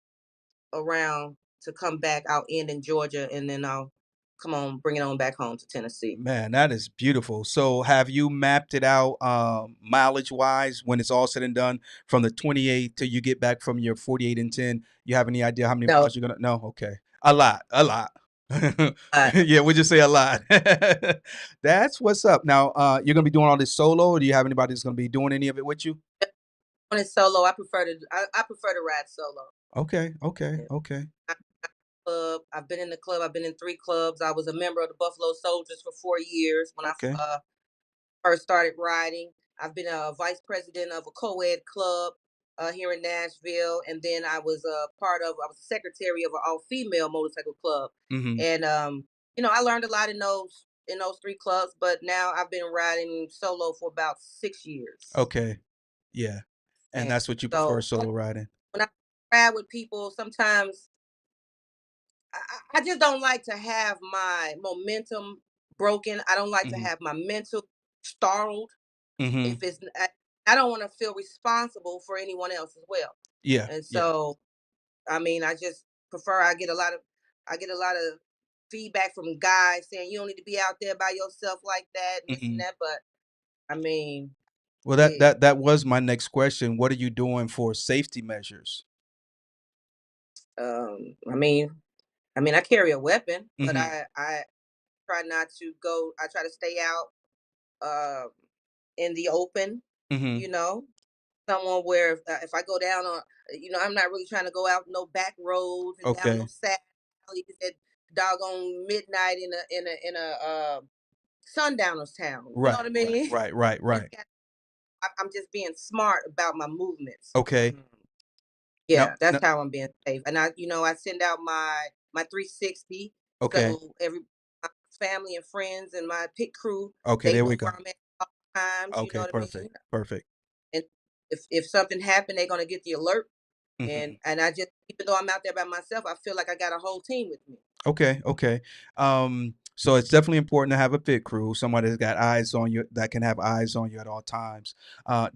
around to come back. I'll end in Georgia, and then I'll come on, bring it on back home to Tennessee. Man, that is beautiful. So have you mapped it out, mileage wise, when it's all said and done, from the 28 till you get back from your 48 and 10? You have any idea how many No, miles you're gonna? No. Okay. A lot. A lot. But Yeah, we just say a lot. That's what's up. Now, you're gonna be doing all this solo, or do you have anybody that's gonna be doing any of it with you? when it's solo, I prefer to ride solo. Okay, okay, Yeah. okay, I- Club. I've been in the club. I've been in 3 clubs. I was a member of the Buffalo Soldiers for 4 years when I okay. first started riding. I've been a vice president of a co-ed club here in Nashville, and then I was secretary of an all-female motorcycle club, Mhm. and I learned a lot in those 3 clubs. But now I've been riding solo for about 6 years, Okay. Yeah. And and that's what you prefer, so solo riding? when I ride with people, sometimes I just don't like to have my momentum broken. I don't like to Mhm. have my mental startled. If Mhm. it's I don't want to feel responsible for anyone else as well. Yeah, And yeah. so, I mean, I just prefer. I get a lot of feedback from guys saying you don't need to be out there by yourself like that and this and Mhm. that. But I mean, Well, that it, that that was my next question. What are you doing for safety measures? um, I mean, I carry a weapon, but Mhm. I try not to go. I try to stay out in the open. Mhm. You know, someone where if I go down on, I'm not really trying to go out no back roads and down no Okay. side alleys at doggone midnight in a sundowner's town. You know what Right, I right, mean? right, right, Just right. I'm just being smart about my movements. Okay. Now Yeah, that's now how I'm being safe. And I send out my 360, okay. so every my family and friends and my pit crew, Okay, they there we know go. where I'm at all times. You know Okay, what I mean? perfect, perfect. And if something happened, they're gonna get the alert. And Mhm. and I just, even though I'm out there by myself, I feel like I got a whole team with me. Okay, okay. So it's definitely important to have a pit crew, somebody that's got eyes on you, that can have eyes on you at all times.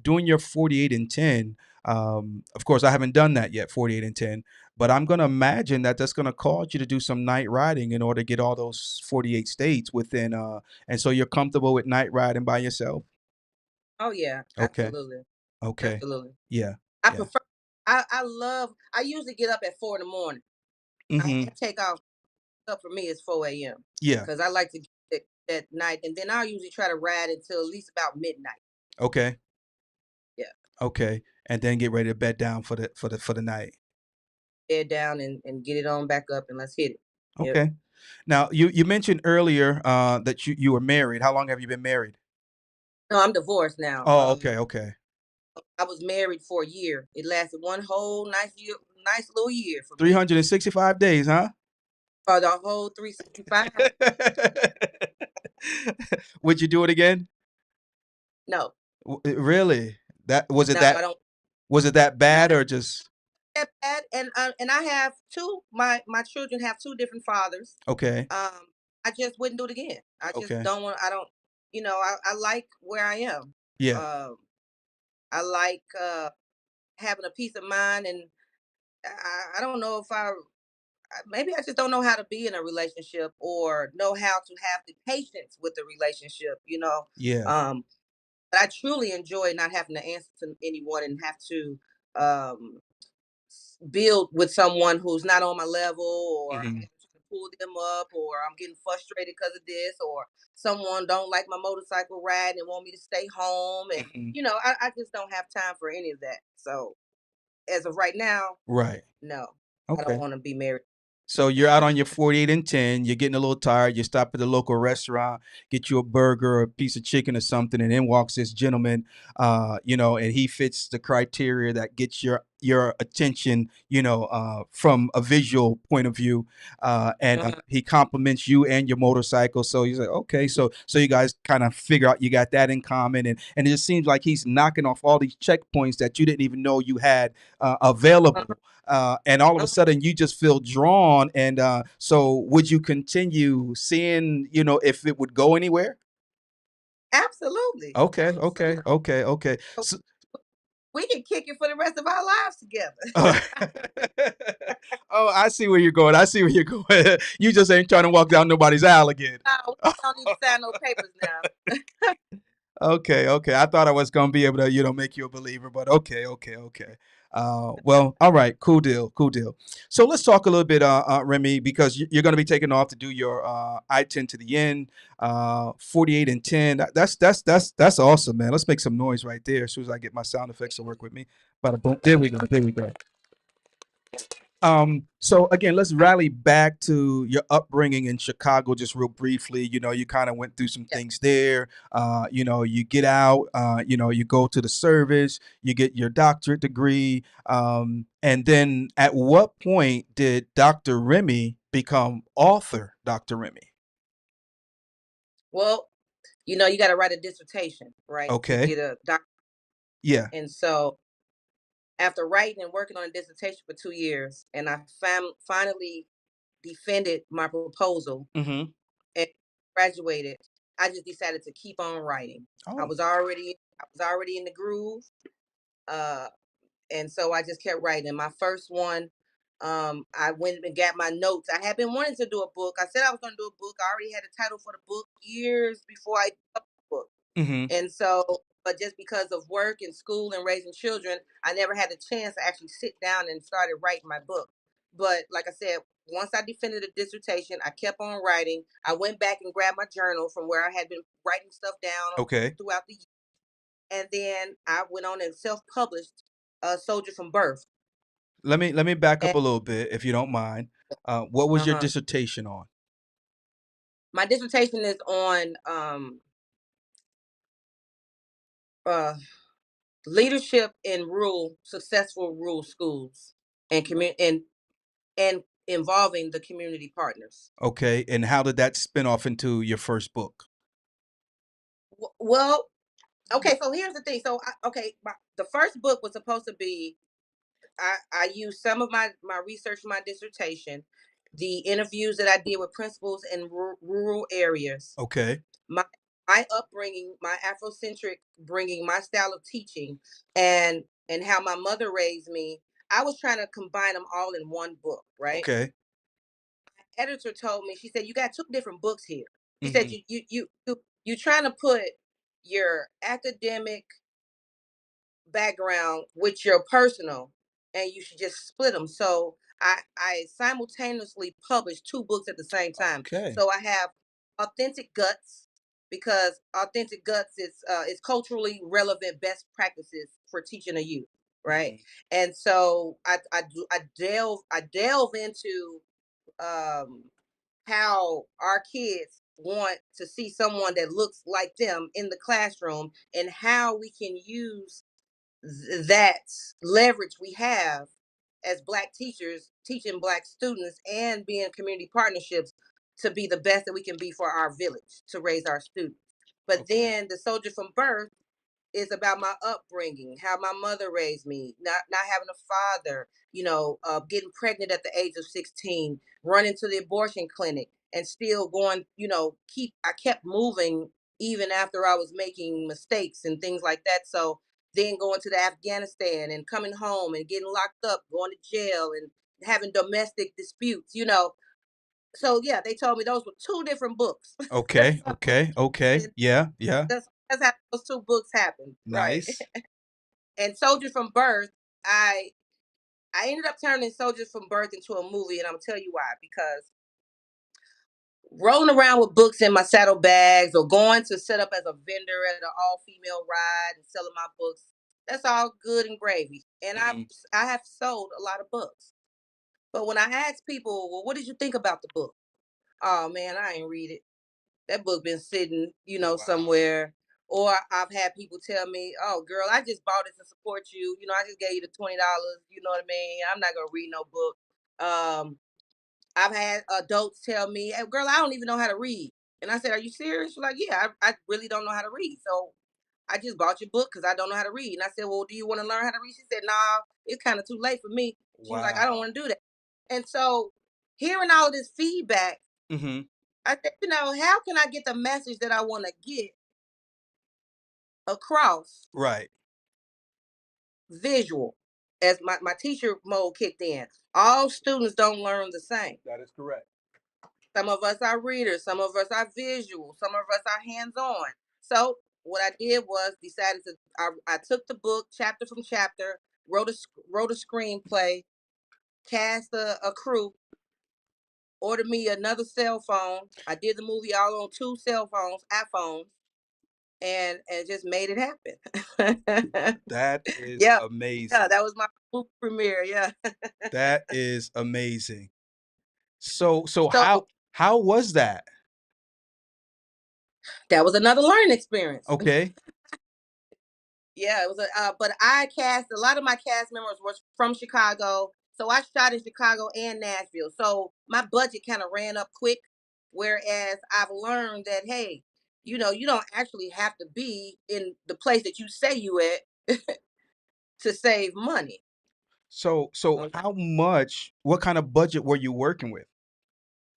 Doing your 48 and 10, of course, I haven't done that yet, 48 and 10, but I'm going to imagine that that's going to cause you to do some night riding in order to get all those 48 states within, and so you're comfortable with night riding by yourself? Oh yeah, Okay, absolutely, okay. absolutely. Yeah, I yeah. prefer. I love. I usually get up at 4 in the morning. I Hmm. take off. Up for me is 4 a.m. Yeah, because I like to get it at night, and then I usually try to ride until at least about midnight. okay, Yeah, okay. And then get ready to bed down for the night. head down and get it on back up, and let's hit it. Yep. Okay. Now, you mentioned earlier that you were married. How long have you been married? No, I'm divorced now. Oh, okay, okay. I was married for a year. It lasted one whole nice year, nice little year for me. 365 days, huh? For the whole 365. Would you do it again? No, Really? That was it no, that I don't. was it that Not bad or just that bad. And I have two. My children have two different fathers. okay, I just wouldn't do it again. I just okay. don't want. I don't. I like where I am. Yeah. Um, I like having a peace of mind, and I don't know if maybe I just don't know how to be in a relationship or know how to have the patience with the relationship. Yeah. Um, but I truly enjoy not having to answer to anyone and have to um, build with someone who's not on my level, or I Mhm. have to pull them up, or I'm getting frustrated because of this, or someone don't like my motorcycle ride and want me to stay home. And Mhm. I just don't have time for any of that. So as of right now, Right. no, I don't Okay. want to be married. So you're out on your 48 and 10, you're getting a little tired, you stop at the local restaurant, get you a burger or a piece of chicken or something, and in walks this gentleman, and he fits the criteria that gets your attention, from a visual point of view, and Mhm. he compliments you and your motorcycle. So you say, okay, so you guys kind of figure out you got that in common, and it just seems like he's knocking off all these checkpoints that you didn't even know you had available, and all of a Mhm. sudden you just feel drawn. And so would you continue seeing, if it would go anywhere? Absolutely, Okay, okay, absolutely. okay, okay. So, We can kick it for the rest of our lives together. uh, oh, I see where you're going. I see where you're going. You just ain't trying to walk down nobody's alley again. No, we don't need to sign no papers now. Okay, okay. I thought I was gonna be able to, make you a believer, but okay, okay, okay. Well, all right, cool deal, cool deal. So let's talk a little bit, Remy, because you're going to be taking off to do your I-10 to the end, 48 and 10. That's awesome, man. Let's make some noise right there as soon as I get my sound effects to work with me. Bada boom. There we go. There we go. So again, let's rally back to your upbringing in Chicago just real briefly. You kind of went through some Yeah. things there. You get out, you go to the service, you get your doctorate degree. And then at what point did Dr. Remy become author, Dr. Remy? Well, you got to write a dissertation, right, to Okay. get a doc. Yeah. And so after writing and working on a dissertation for 2 years, and I finally defended my proposal Mm-hmm. and graduated, I just decided to keep on writing. I Oh. was already I was already in the groove, uh, and so I just kept writing. My first one, I went and got my notes. I had been wanting to do a book. I said I was going to do a book. I already had a title for the book years before I published the book. Mm-hmm. And so, but just because of work and school and raising children, I never had the chance to actually sit down and started writing my book. But like I said, once I defended a dissertation, I kept on writing. I went back and grabbed my journal from where I had been writing stuff down Okay. throughout the year. And then I went on and self-published Soldier from Birth. Let me back up And a little bit if you don't mind. What was your uh-huh. dissertation on? My dissertation is on uh, leadership in successful rural schools and and involving the community partners. Okay, and how did that spin off into your first book? Well, okay, so here's the thing. So, the first book was supposed to be, I used some of my research for my dissertation, the interviews that I did with principals in rural areas, Okay. my my upbringing, my Afrocentric bringing, my style of teaching, and how my mother raised me. I was trying to combine them all in one book, right? Okay. Editor told me, she said, you got two different books here. She said, Mhm. you trying to put your academic background with your personal, and you should just split them. So I simultaneously published two books at the same time. Okay. So I have Authentic Guts, because Authentic Guts is culturally relevant best practices for teaching a youth, right? Mhm. And so I delve into um how our kids want to see someone that looks like them in the classroom, and how we can use that leverage we have as Black teachers teaching Black students and being community partnerships to be the best that we can be for our village to raise our students. But Okay. then the Soldier from Birth is about my upbringing, how my mother raised me, not having a father, getting pregnant at the age of 16, running to the abortion clinic, and still going, I kept moving even after I was making mistakes and things like that. So then going to the Afghanistan and coming home and getting locked up, going to jail and having domestic disputes. So yeah, they told me those were two different books. Okay. So Okay. Okay. and Yeah. Yeah. that's how those two books happened, right? Nice. And Soldier from Birth, I I ended up turning Soldiers from Birth into a movie, and I'm gonna tell you why. Because rolling around with books in my saddlebags, or going to set up as a vendor at an all-female ride and selling my books, that's all good and gravy. And I Mhm. I have sold a lot of books. But when I ask people, well, what did you think about the book? Oh man, I ain't read it. That book been sitting, Wow. somewhere. Or I've had people tell me, "Oh, girl, I just bought it to support you. I just gave you the $20. You know what I mean? I'm not gonna read no book." I've had adults tell me, "Hey, girl, I don't even know how to read." And I said, "Are you serious?" She's like, "Yeah, I really don't know how to read. So I just bought your book because I don't know how to read." And I said, "Well, do you want to learn how to read?" She said, "Nah, it's kind of too late for me." She was like, "I don't Wow. want to do that." And so, hearing all this feedback, Mhm. I said, how can I get the message that I want to get across Right. visual? As my teacher mode kicked in, all students don't learn the same. That is correct. Some of us are readers, some of us are visual, some of us are hands-on. So what I did was decided to I took the book chapter from chapter. wrote a screenplay, cast a crew, ordered me another cell phone. I did the movie all on two cell phones, iPhones, and just made it happen. That is Yeah, yeah, amazing. that was my movie premiere. Yeah. That is amazing. So So how was that? that was another learning experience. Okay. Yeah, it was but I cast a lot of my cast members was from Chicago. So I shot in Chicago and Nashville. So my budget kind of ran up quick. Whereas I've learned that, hey, you don't actually have to be in the place that you say you at to save money. So Okay. how much what kind of budget were you working with?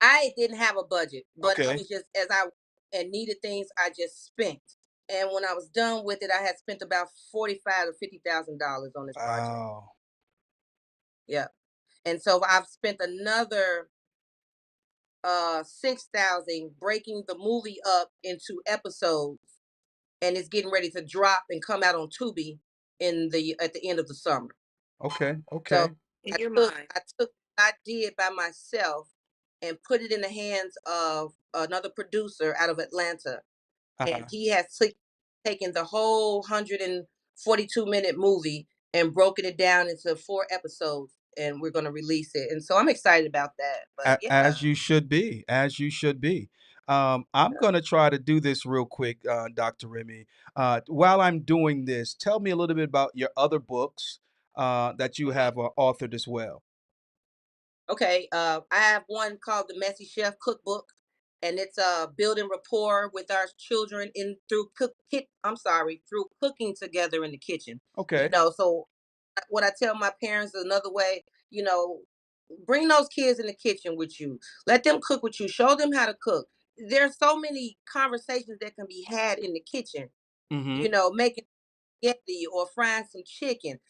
I didn't have a budget, but I Okay. was just as I and needed things, I just spent. And when I was done with it, I had spent about 45 to $50,000 on this project. Wow. Yeah. And so I've spent another 6,000 breaking the movie up into episodes, and it's getting ready to drop and come out on Tubi in the at the end of the summer. Okay. So Okay. in your mind, I took what I did by myself and put it in the hands of another producer out of Atlanta, and Uh-huh. he has taken the whole 142-minute movie and broken it down into four episodes, and we're going to release it. And so I'm excited about that. But yeah. As you should be, as you should be. I'm Yeah. going to try to do this real quick, Dr. Remy. While I'm doing this, tell me a little bit about your other books that you Mhm. have authored as well. Okay, I have one called the Messy Chef Cookbook, and it's building rapport with our children in through I'm sorry, through cooking together in the kitchen. Okay. So what I tell my parents is another way. You know, bring those kids in the kitchen with you. Let them cook with you. Show them how to cook. There's so many conversations that can be had in the kitchen. Mm-hmm. Making spaghetti or frying some chicken.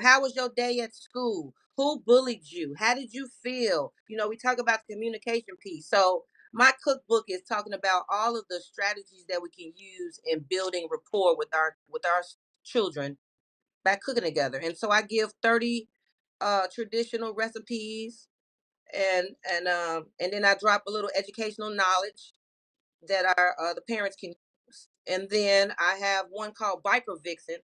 How was your day at school? Who bullied you? How did you feel? We talk about the communication piece. So my cookbook is talking about all of the strategies that we can use in building rapport with our children by cooking together. And so I give 30 traditional recipes, and then I drop a little educational knowledge that our the parents can use. And then I have one called Biker Vixen,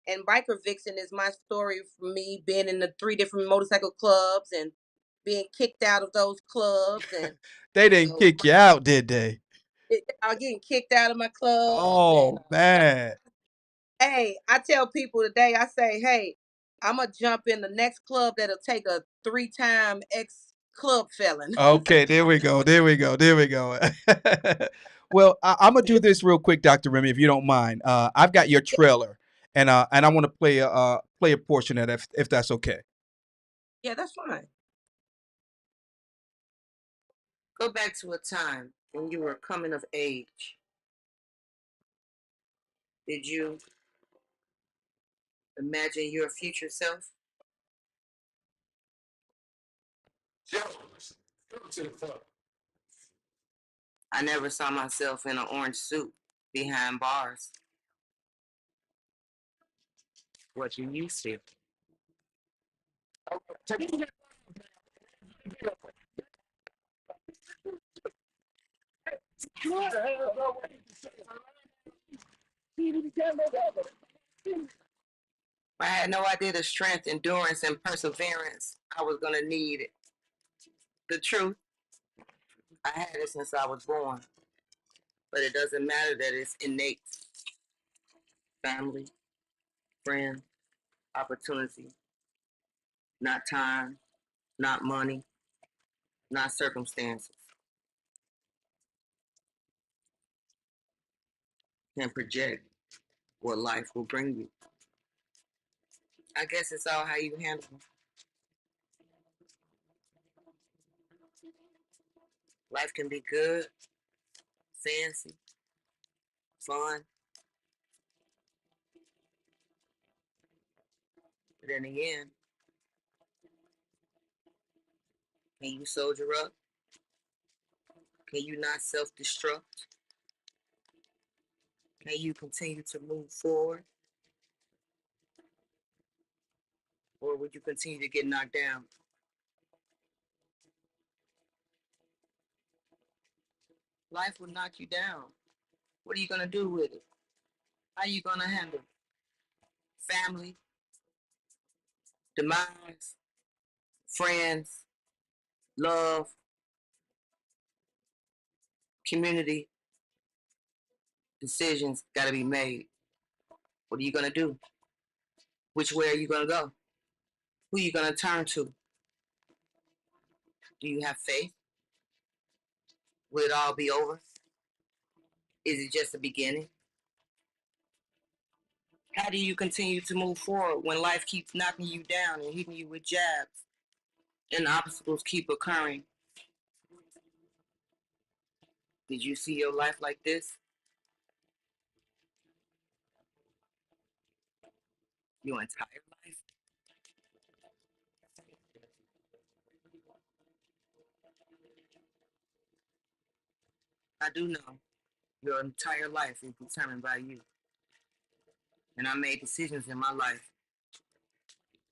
and Biker Vixen is my story from me being in the three different motorcycle clubs and being kicked out of those clubs, and They didn't so kick you out, did they? I'm getting kicked out of my clubs. And Oh man. hey, I tell people today, I say, hey, I'm gonna jump in the next club that'll take a three-time ex club felon. Okay, there we go. There we go. There we go. Well, I'm gonna do this real quick, Dr. Remy, if you don't mind. I've got your Yeah, trailer, and I want to play a portion of that if that's okay. yeah, that's fine. Go back to a time when you were coming of age. Did you imagine your future self? I never saw myself in an orange suit behind bars. What you used to. I had no idea the strength, endurance, and perseverance I was going to need. The truth, I had it since I was born, but it doesn't matter that it's innate. Family, friends, opportunity, not time, not money, not circumstances, can project what life will bring you. I guess it's all how you handle it. Life can be good, fancy, fun, but in the end, can you soldier up? Can you not self destruct? Can you continue to move forward? or would you continue to get knocked down? Life will knock you down. What are you gonna do with it? How are you gonna handle family, demise, friends, love, community? Decisions got to be made. What are you gonna do? Which way are you gonna go? Who are you gonna turn to? Do you have faith? Will it all be over? Is it just the beginning? How do you continue to move forward when life keeps knocking you down and hitting you with jabs and obstacles keep occurring? Did you see your life like this? Your entire life? I do know your entire life is determined by you. And I made decisions in my life,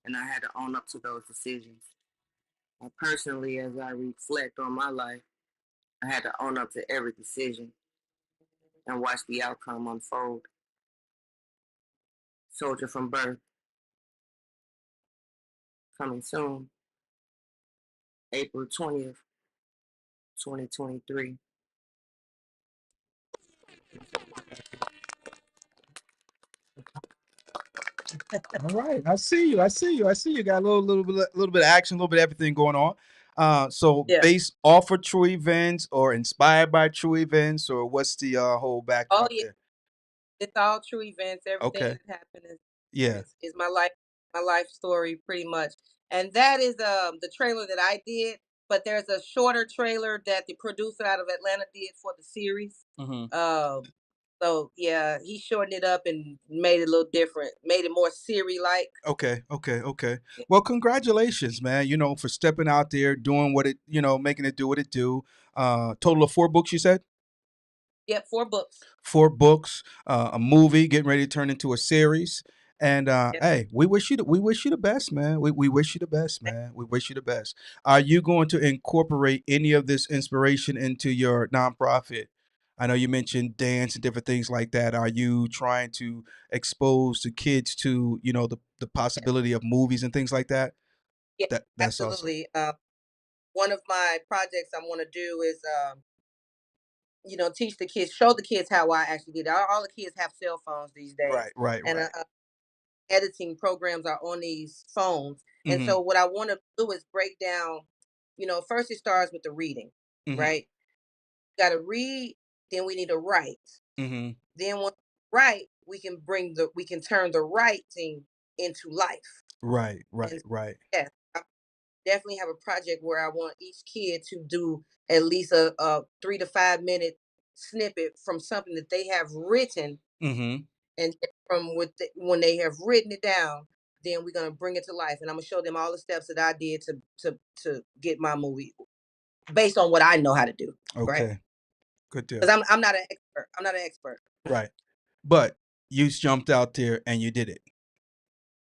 and I had to own up to those decisions. And personally, as I reflect on my life, I had to own up to every decision and watch the outcome unfold. Soldier from Birth, coming soon, April 20th, 2023. All right, I see you. I see you. I see you. Got a little bit of action, a little bit of everything going on. So Yeah. based off of true events or inspired by true events, or what's the whole Oh backdrop yeah, there? it's all true events. Everything Okay. that happened Yeah. is my life story pretty much. And that is the trailer that I did. But there's a shorter trailer that the producer out of Atlanta did for the series. Hmm. Um, so yeah, he shortened it up and made it a little different, made it more Siri like. Okay. Okay. Okay. Well, congratulations, man. For stepping out there, doing what it, making it do what it do. Total of 4 books, you said. Yep, 4 books. 4 books, a movie getting ready to turn into a series. And Yep. hey, we wish you the best, man. We wish you the best, man. We wish you the best. Are you going to incorporate any of this inspiration into your nonprofit? I know you mentioned dance and different things like that. Are you trying to expose the kids to the possibility of movies and things like that? Yeah, That's awesome. absolutely. One of my projects I want to do is teach the kids, show the kids how I actually did it. All the kids have cell phones these days, Right, right, and right. editing programs are on these phones. And Mm-hmm. so, what I want to do is break down. First it starts with the reading, Mm-hmm. right? Got to read, then we need to write. Mm-hmm. Then once we write, we can turn the writing into life. Right, right, And right. yes, I definitely have a project where I want each kid to do at least a 3 to 5 minute snippet from something that they have written, Mm-hmm. and then when they have written it down, then we're gonna bring it to life, and I'm gonna show them all the steps that I did to get my movie based on what I know how to do, right? Okay. Good deal. Because I'm not an expert. I'm not an expert, Right. But you jumped out there and you did it.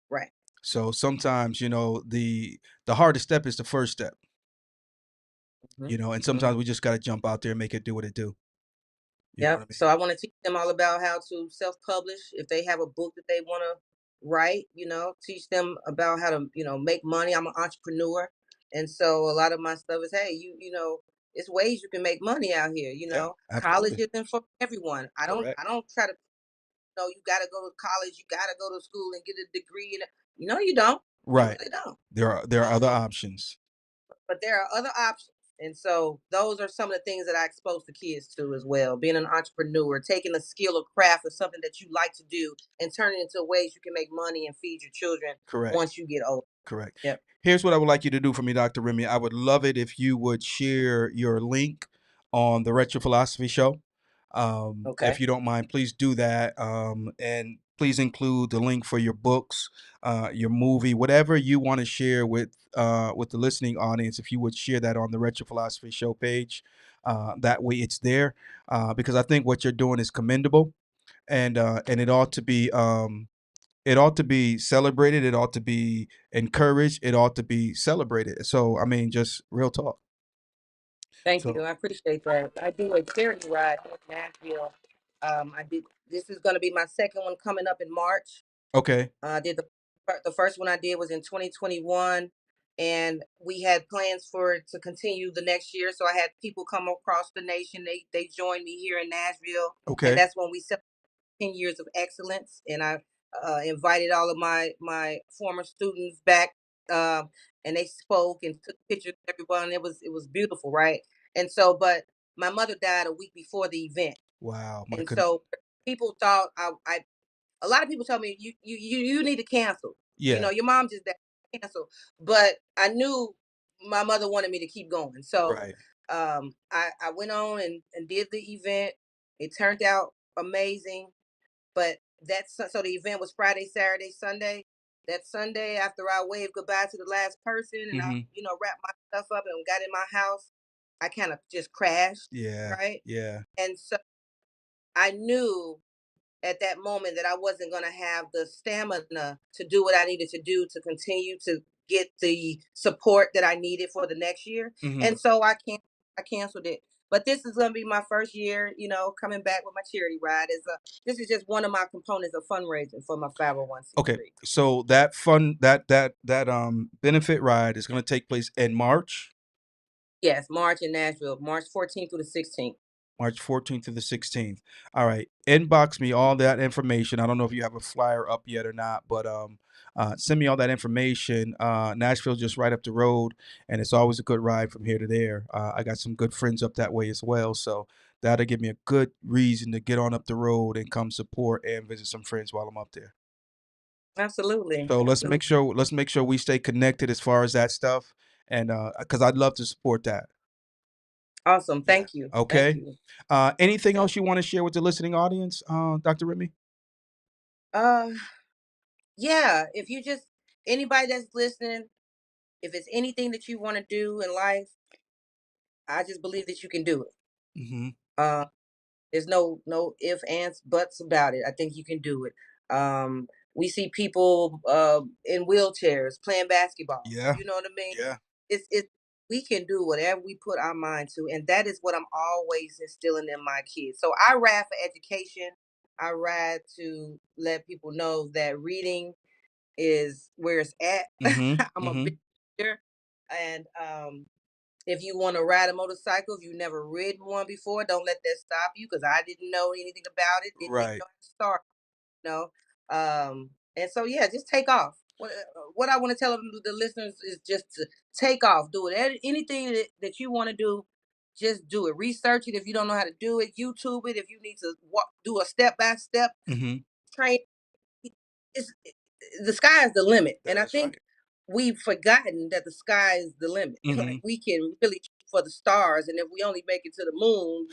right? So sometimes, the hardest step is the first step, and Hmm. sometimes we just got to jump out there and make it do what it do. You know what Yep. I mean? So I want to teach them all about how to self-publish. If they have a book that they want to write, teach them about how to, make money. I'm an entrepreneur, and so a lot of my stuff is, hey, it's ways you can make money out here. Yeah, College absolutely. isn't for everyone. Correct. I don't try to, you got to go to college, you got to go to school and get a degree. And you don't. You Right. really don't. There are other options. But there are other options. And so those are some of the things that I expose the kids to as well. Being an entrepreneur, taking a skill or craft or something that you like to do and turning it into ways you can make money and feed your children Correct. once you get older. Correct. Yep. Here's what I would like you to do for me, Dr. Remy. I would love it if you would share your link on the Retro Philosophy Show. If Okay. you don't mind, please do that. And please include the link for your books, your movie, whatever you want to share with the listening audience. If you would share that on the Retro Philosophy Show page, that way it's there. Because I think what you're doing is commendable, and it ought to be. it ought to be celebrated. It ought to be encouraged. It ought to be celebrated. So I mean, just real talk. Thank you. So I appreciate that. I do a charity ride in Nashville. I did. This is going to be my second one coming up in March. okay, I did the first one I did was in 2021, and we had plans for it to continue the next year. So I had people come across the nation. They joined me here in Nashville, and okay, that's when we celebrated 10 years of excellence. And I invited all of my former students back, and they spoke and took pictures of everyone. It was beautiful, right? And so, but my mother died a week before the event, wow, my and good, so people thought I a lot of people tell me you need to cancel. yeah, Your mom just died, cancel. But I knew my mother wanted me to keep going. So right, I went on and did the event. It turned out amazing. But that's so the event was Friday, Saturday, Sunday. That Sunday, after I waved goodbye to the last person and I, mm-hmm, wrapped my stuff up and got in my house, I kind of just crashed, yeah, right? yeah, And so I knew at that moment that I wasn't going to have the stamina to do what I needed to do to continue to get the support that I needed for the next year. mm-hmm, And so I canceled it. But this is going to be my first year, coming back with my charity ride. This is just one of my components of fundraising for my okay. 501c3. So that fun that benefit ride is going to take place in March. Yes, March in Nashville, March 14th through the 16th. March 14th to the 16th. All right. Inbox me all that information. I don't know if you have a flyer up yet or not, but send me all that information. Nashville's just right up the road, and it's always a good ride from here to there. I got some good friends up that way as well, so that'll give me a good reason to get on up the road and come support and visit some friends while I'm up there. Absolutely. So Absolutely. let's make sure we stay connected as far as that stuff, and because I'd love to support that. Awesome. Yeah. Thank you. Thank Okay. you. Anything Yeah. else you want to share with the listening audience, Dr. Remy? Uh yeah, if you just anybody that's listening, if it's anything that you want to do in life, I just believe that you can do it. Hmm. Uh, there's no ifs, ands, buts about it. I think you can do it. We see people in wheelchairs playing basketball. Yeah. You know what I mean? Yeah. It's we can do whatever we put our mind to, and that is what I'm always instilling in my kids. So I ride for education. I ride to let people know that reading is where it's at. Hmm. I'm a big Hmm. reader, and if you want to ride a motorcycle, if you've never ridden one before, don't let that stop you because I didn't know anything about it, didn't even Right. know how to start, you know. And so yeah, just take off. What I want to tell them, the listeners, is just to take off, do it. Anything that you want to do, just do it. Research it if you don't know how to do it. YouTube it if you need to do a step by step Hmm. train. The sky is the limit, and That I is think right. we've forgotten that the sky is the limit. Hmm. Like we can really shoot for the stars, and if we only make it to the moon,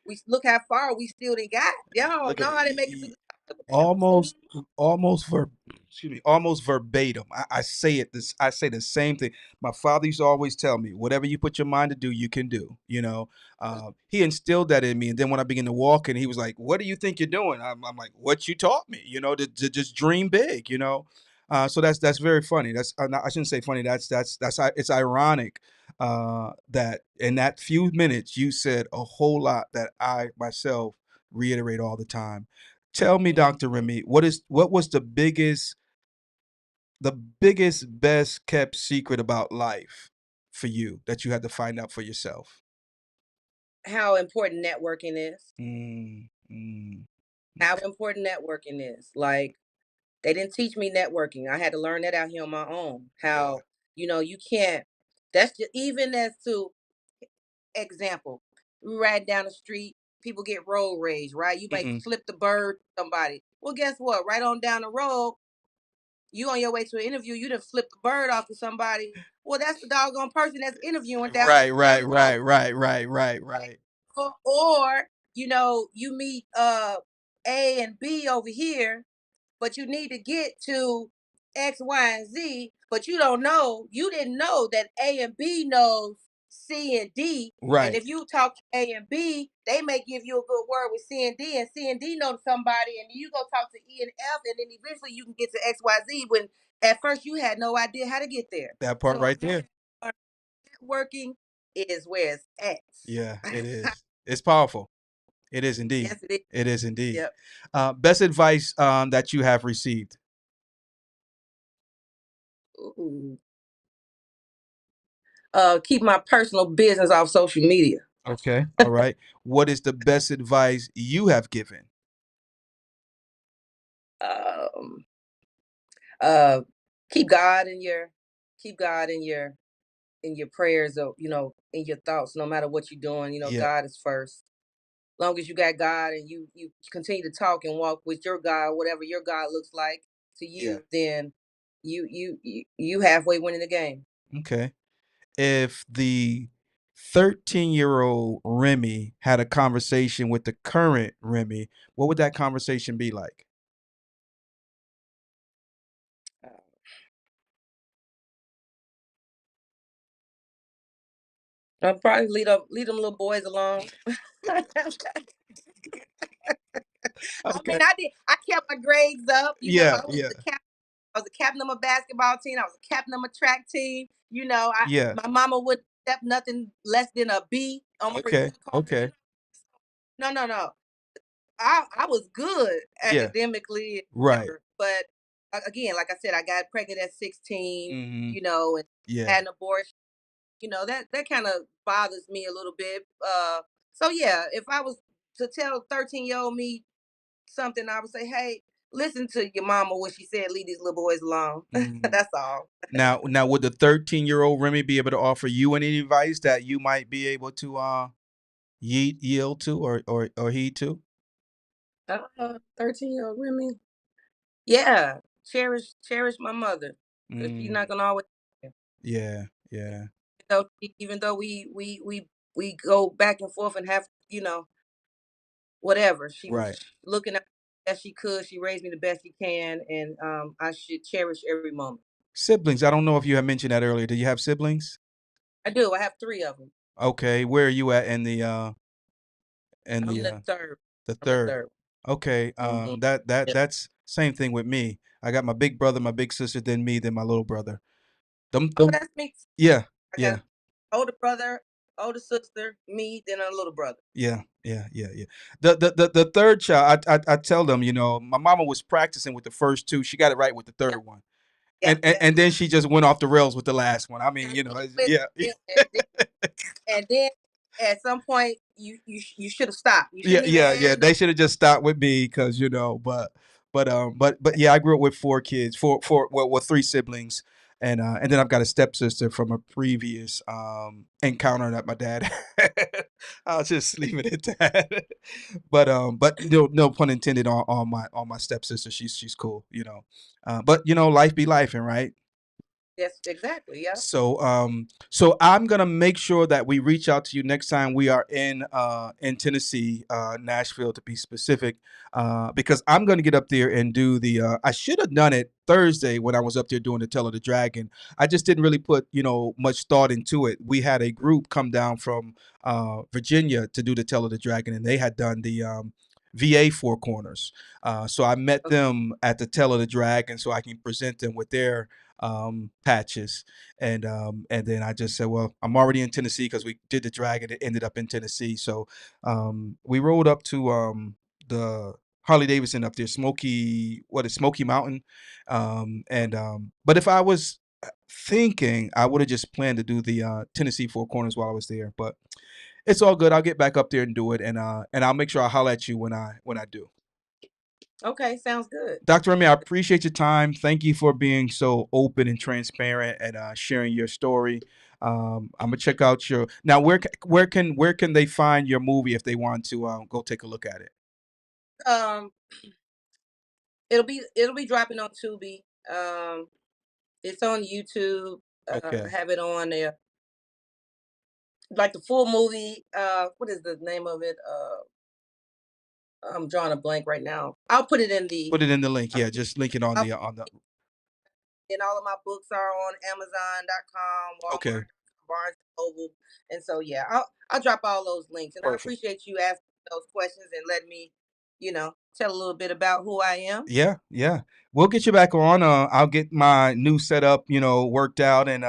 we look how far we still didn't got. Y'all don't Look at know it. how they make it to the top. Almost excuse me, almost verbatim. I say it this I say the same thing. My father used to always tell me, whatever you put your mind to do, you can do. He instilled that in me, and then when I began to walk, and he was like, "What do you think you're doing?" I'm like, "What you taught me, to just dream big." So that's very funny. I shouldn't say funny. It's ironic that in that few minutes you said a whole lot that I myself reiterate all the time. Tell me, Mhm. Dr. Remy, what was the biggest, best kept secret about life for you that you had to find out for yourself? How important networking is. Mm, mm, How okay. important networking is. Like they didn't teach me networking. I had to learn that out here on my own. Yeah. How you can't. That's just even as to example, we ride down the street, people get road rage, right? You may Hmm. flip the bird to somebody. Well, guess what? Right on down the road, you on your way to an interview, you done flip the bird off to somebody. Well, that's the doggone person that's interviewing Right, down right, the right, road. right, right, right, right. Or you meet A and B over here, but you need to get to X, Y, and Z, but you didn't know that A and B knows C and D. And Right. if you talk to A and B, they may give you a good word with C and D, and C and D know somebody, and you go talk to E and F, and then eventually you can get to XYZ when at first you had no idea how to get there. That part So right there. networking is where it's Yeah, it at. is. It's powerful. It is indeed. Yes, it is. It is indeed. Yep. Best advice that you have received. Ooh. Keep my personal business off social media. Okay. All right. What is the best advice you have given? Um, uh, keep God in your keep God in your prayers, or in your thoughts, no matter what you're doing. Yeah. God is first. Long as you got God and you continue to talk and walk with your God, whatever your God looks like to Yeah. you, then you halfway winning the game. Okay. If the 13-year-old Remy had a conversation with the current Remy, what would that conversation be like? Uh, I'll probably lead them little boys along. I Okay. mean, I kept my grades up. Yeah. I was Yeah. the captain. I was the captain of my basketball team. I was the captain of my track team. I Yeah. my mama would accept nothing less than a B on my Okay. report card. Okay. No, no, no. I was good Yeah. academically, Right. whatever. But again, like I said, I got pregnant at 16. Hmm. And Yeah. had an abortion. That kind of bothers me a little bit. So yeah, if I was to tell 13-year-old me something, I would say, hey, listen to your mama when she said leave these little boys alone. Hmm. That's all. Now, would the 13-year-old Remy be able to offer you any advice that you might be able to yield to or heed to? 13-year-old Remy. Yeah, cherish my mother, because she's Mm, not gonna always. yeah. Yeah. Even though we go back and forth and have whatever, she was Right. looking at as she could. She raised me the best she can, and I should cherish every moment. Siblings. I don't know if you had mentioned that earlier. Do you have siblings? I do. I have three of them. Okay. Where are you at in I'm the the third. the I'm the third? third. Okay. Mm-hmm. Yep. That's same thing with me. I got my big brother, my big sister, then me, then my little brother. Oh, Them. that's me. Yeah. I got Yeah. an older brother, older sister, me, then a little brother. Yeah, yeah, yeah, yeah. The third child, I tell them, my mama was practicing with the first two. She got it right with the Yep. third one, Yep. Yep. and then she just went off the rails with the last one. I mean, With- yeah, and then at some point you should have stopped. You yeah, shouldn't even yeah, yeah. end up. They should have just stopped with me because but yeah, I grew up with four kids, well, three siblings, and then I've got a stepsister from a previous encounter that my dad had. I'll just leave it at that. But no pun intended on my stepsister. She's cool, But life be life, and right. Yes, exactly. Yeah. So I'm gonna make sure that we reach out to you next time we are in Tennessee, Nashville to be specific, because I'm gonna get up there and do the. I should have done it Thursday when I was up there doing the Tell of the Dragon. I just didn't really put much thought into it. We had a group come down from Virginia to do the Tell of the Dragon, and they had done the VA Four Corners. So I met Okay. them at the Tell of the Dragon, so I can present them with their patches, and then I just said, well, I'm already in Tennessee because we did the Dragon. It ended up in Tennessee, so we rolled up to the Harley Davidson up there, Smoky Mountain, but if I was thinking, I would have just planned to do the Tennessee Four Corners while I was there, but it's all good. I'll get back up there and do it, and I'll make sure I holler at you when I do. Okay. Sounds good. Dr. Remy, I appreciate your time. Thank you for being so open and transparent and sharing your story. I'm gonna check out your now. Where can they find your movie if they want to go take a look at it? Um, it'll be dropping on Tubi. It's on YouTube. I Okay. have it on there. Like the full movie. What is the name of it? I'm drawing a blank right now. I'll put it in the. Put it in the link. Yeah, just link it on the. And all of my books are on Amazon.com, Okay. Walmart. Barnes and Noble. And so yeah, I'll drop all those links. And I Perfect. appreciate you asking those questions and letting me, tell a little bit about who I am. Yeah, yeah. We'll get you back on. I'll get my new setup, worked out, and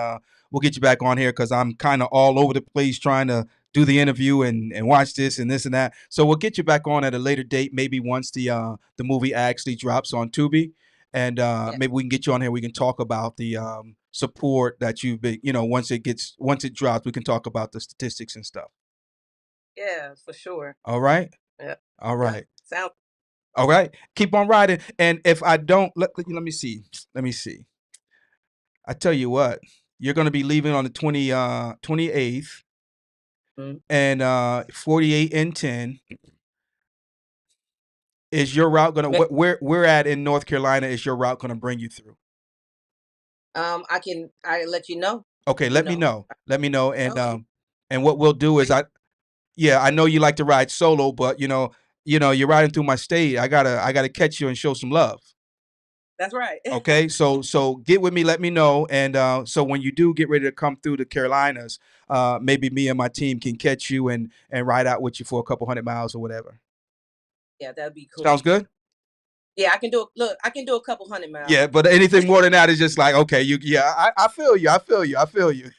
we'll get you back on here because I'm kind of all over the place trying to do the interview and watch this and that. So we'll get you back on at a later date, maybe once the movie actually drops on Tubi, and Yeah, maybe we can get you on here. We can talk about the support that you've been, once it drops, we can talk about the statistics and stuff. yeah, for sure. All right, Yeah, all yeah. right. Sounds All right, keep on riding. And if I don't, let me see. Let me see. I tell you what, you're going to be leaving on the 28th mm. and 48 and 10. Is your route going to, where we're at in North Carolina, is your route going to bring you through? I let you know. Okay, You let me know, know. Let me know. okay. And what we'll do Where is you, yeah, I know you like to ride solo, but you're riding through my state. I gotta catch you and show some love. that's right. Okay, so get with me, let me know, and so when you do get ready to come through the Carolinas, maybe me and my team can catch you and ride out with you for a couple 100 miles or whatever. Yeah, that'd be Sounds cool. good. Yeah, I can do. Look, I can do a couple 100 miles. Yeah, but anything more than that is just like okay, yeah, I feel you, I feel you, I feel you.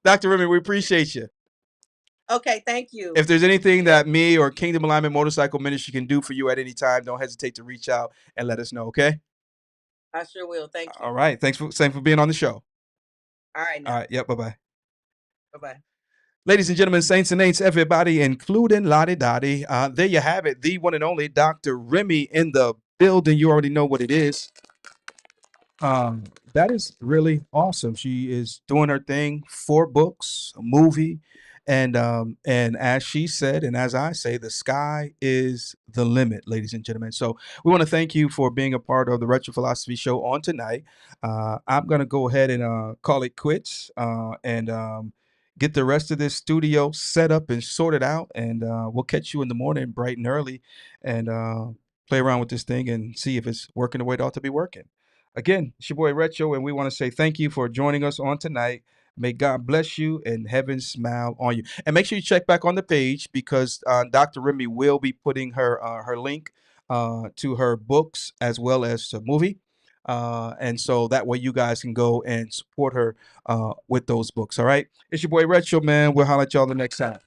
Dr. Remy, we appreciate you. Okay, thank you. If there's anything Yeah, that me or Kingdom Alignment Motorcycle Ministry can do for you at any time, don't hesitate to reach out and let us know. Okay. I sure will. Thank All you. right. Thanks for being on the show. All right All now. right. Yep. Bye bye. Bye bye. Ladies and gentlemen, saints and ain'ts, everybody, including Lottie Dottie. There you have it, the one and only Dr. Remy in the building. You already know what it is. Um, that is really awesome. She is doing her thing, 4 books, a movie, and as she said, and as I say, the sky is the limit, ladies and gentlemen. So we want to thank you for being a part of the Retro Philosophy Show on tonight. I'm gonna go ahead and call it quits and get the rest of this studio set up and sorted out, and we'll catch you in the morning, bright and early, and play around with this thing and see if it's working the way it ought to be working. Again, it's your boy Retro, and we want to say thank you for joining us on tonight. May God bless you and heaven smile on you. And make sure you check back on the page because Dr. Remy will be putting her link to her books as well as the movie. And so that way you guys can go and support her with those books. All right. It's your boy Retro, man. We'll holler at y'all the next time.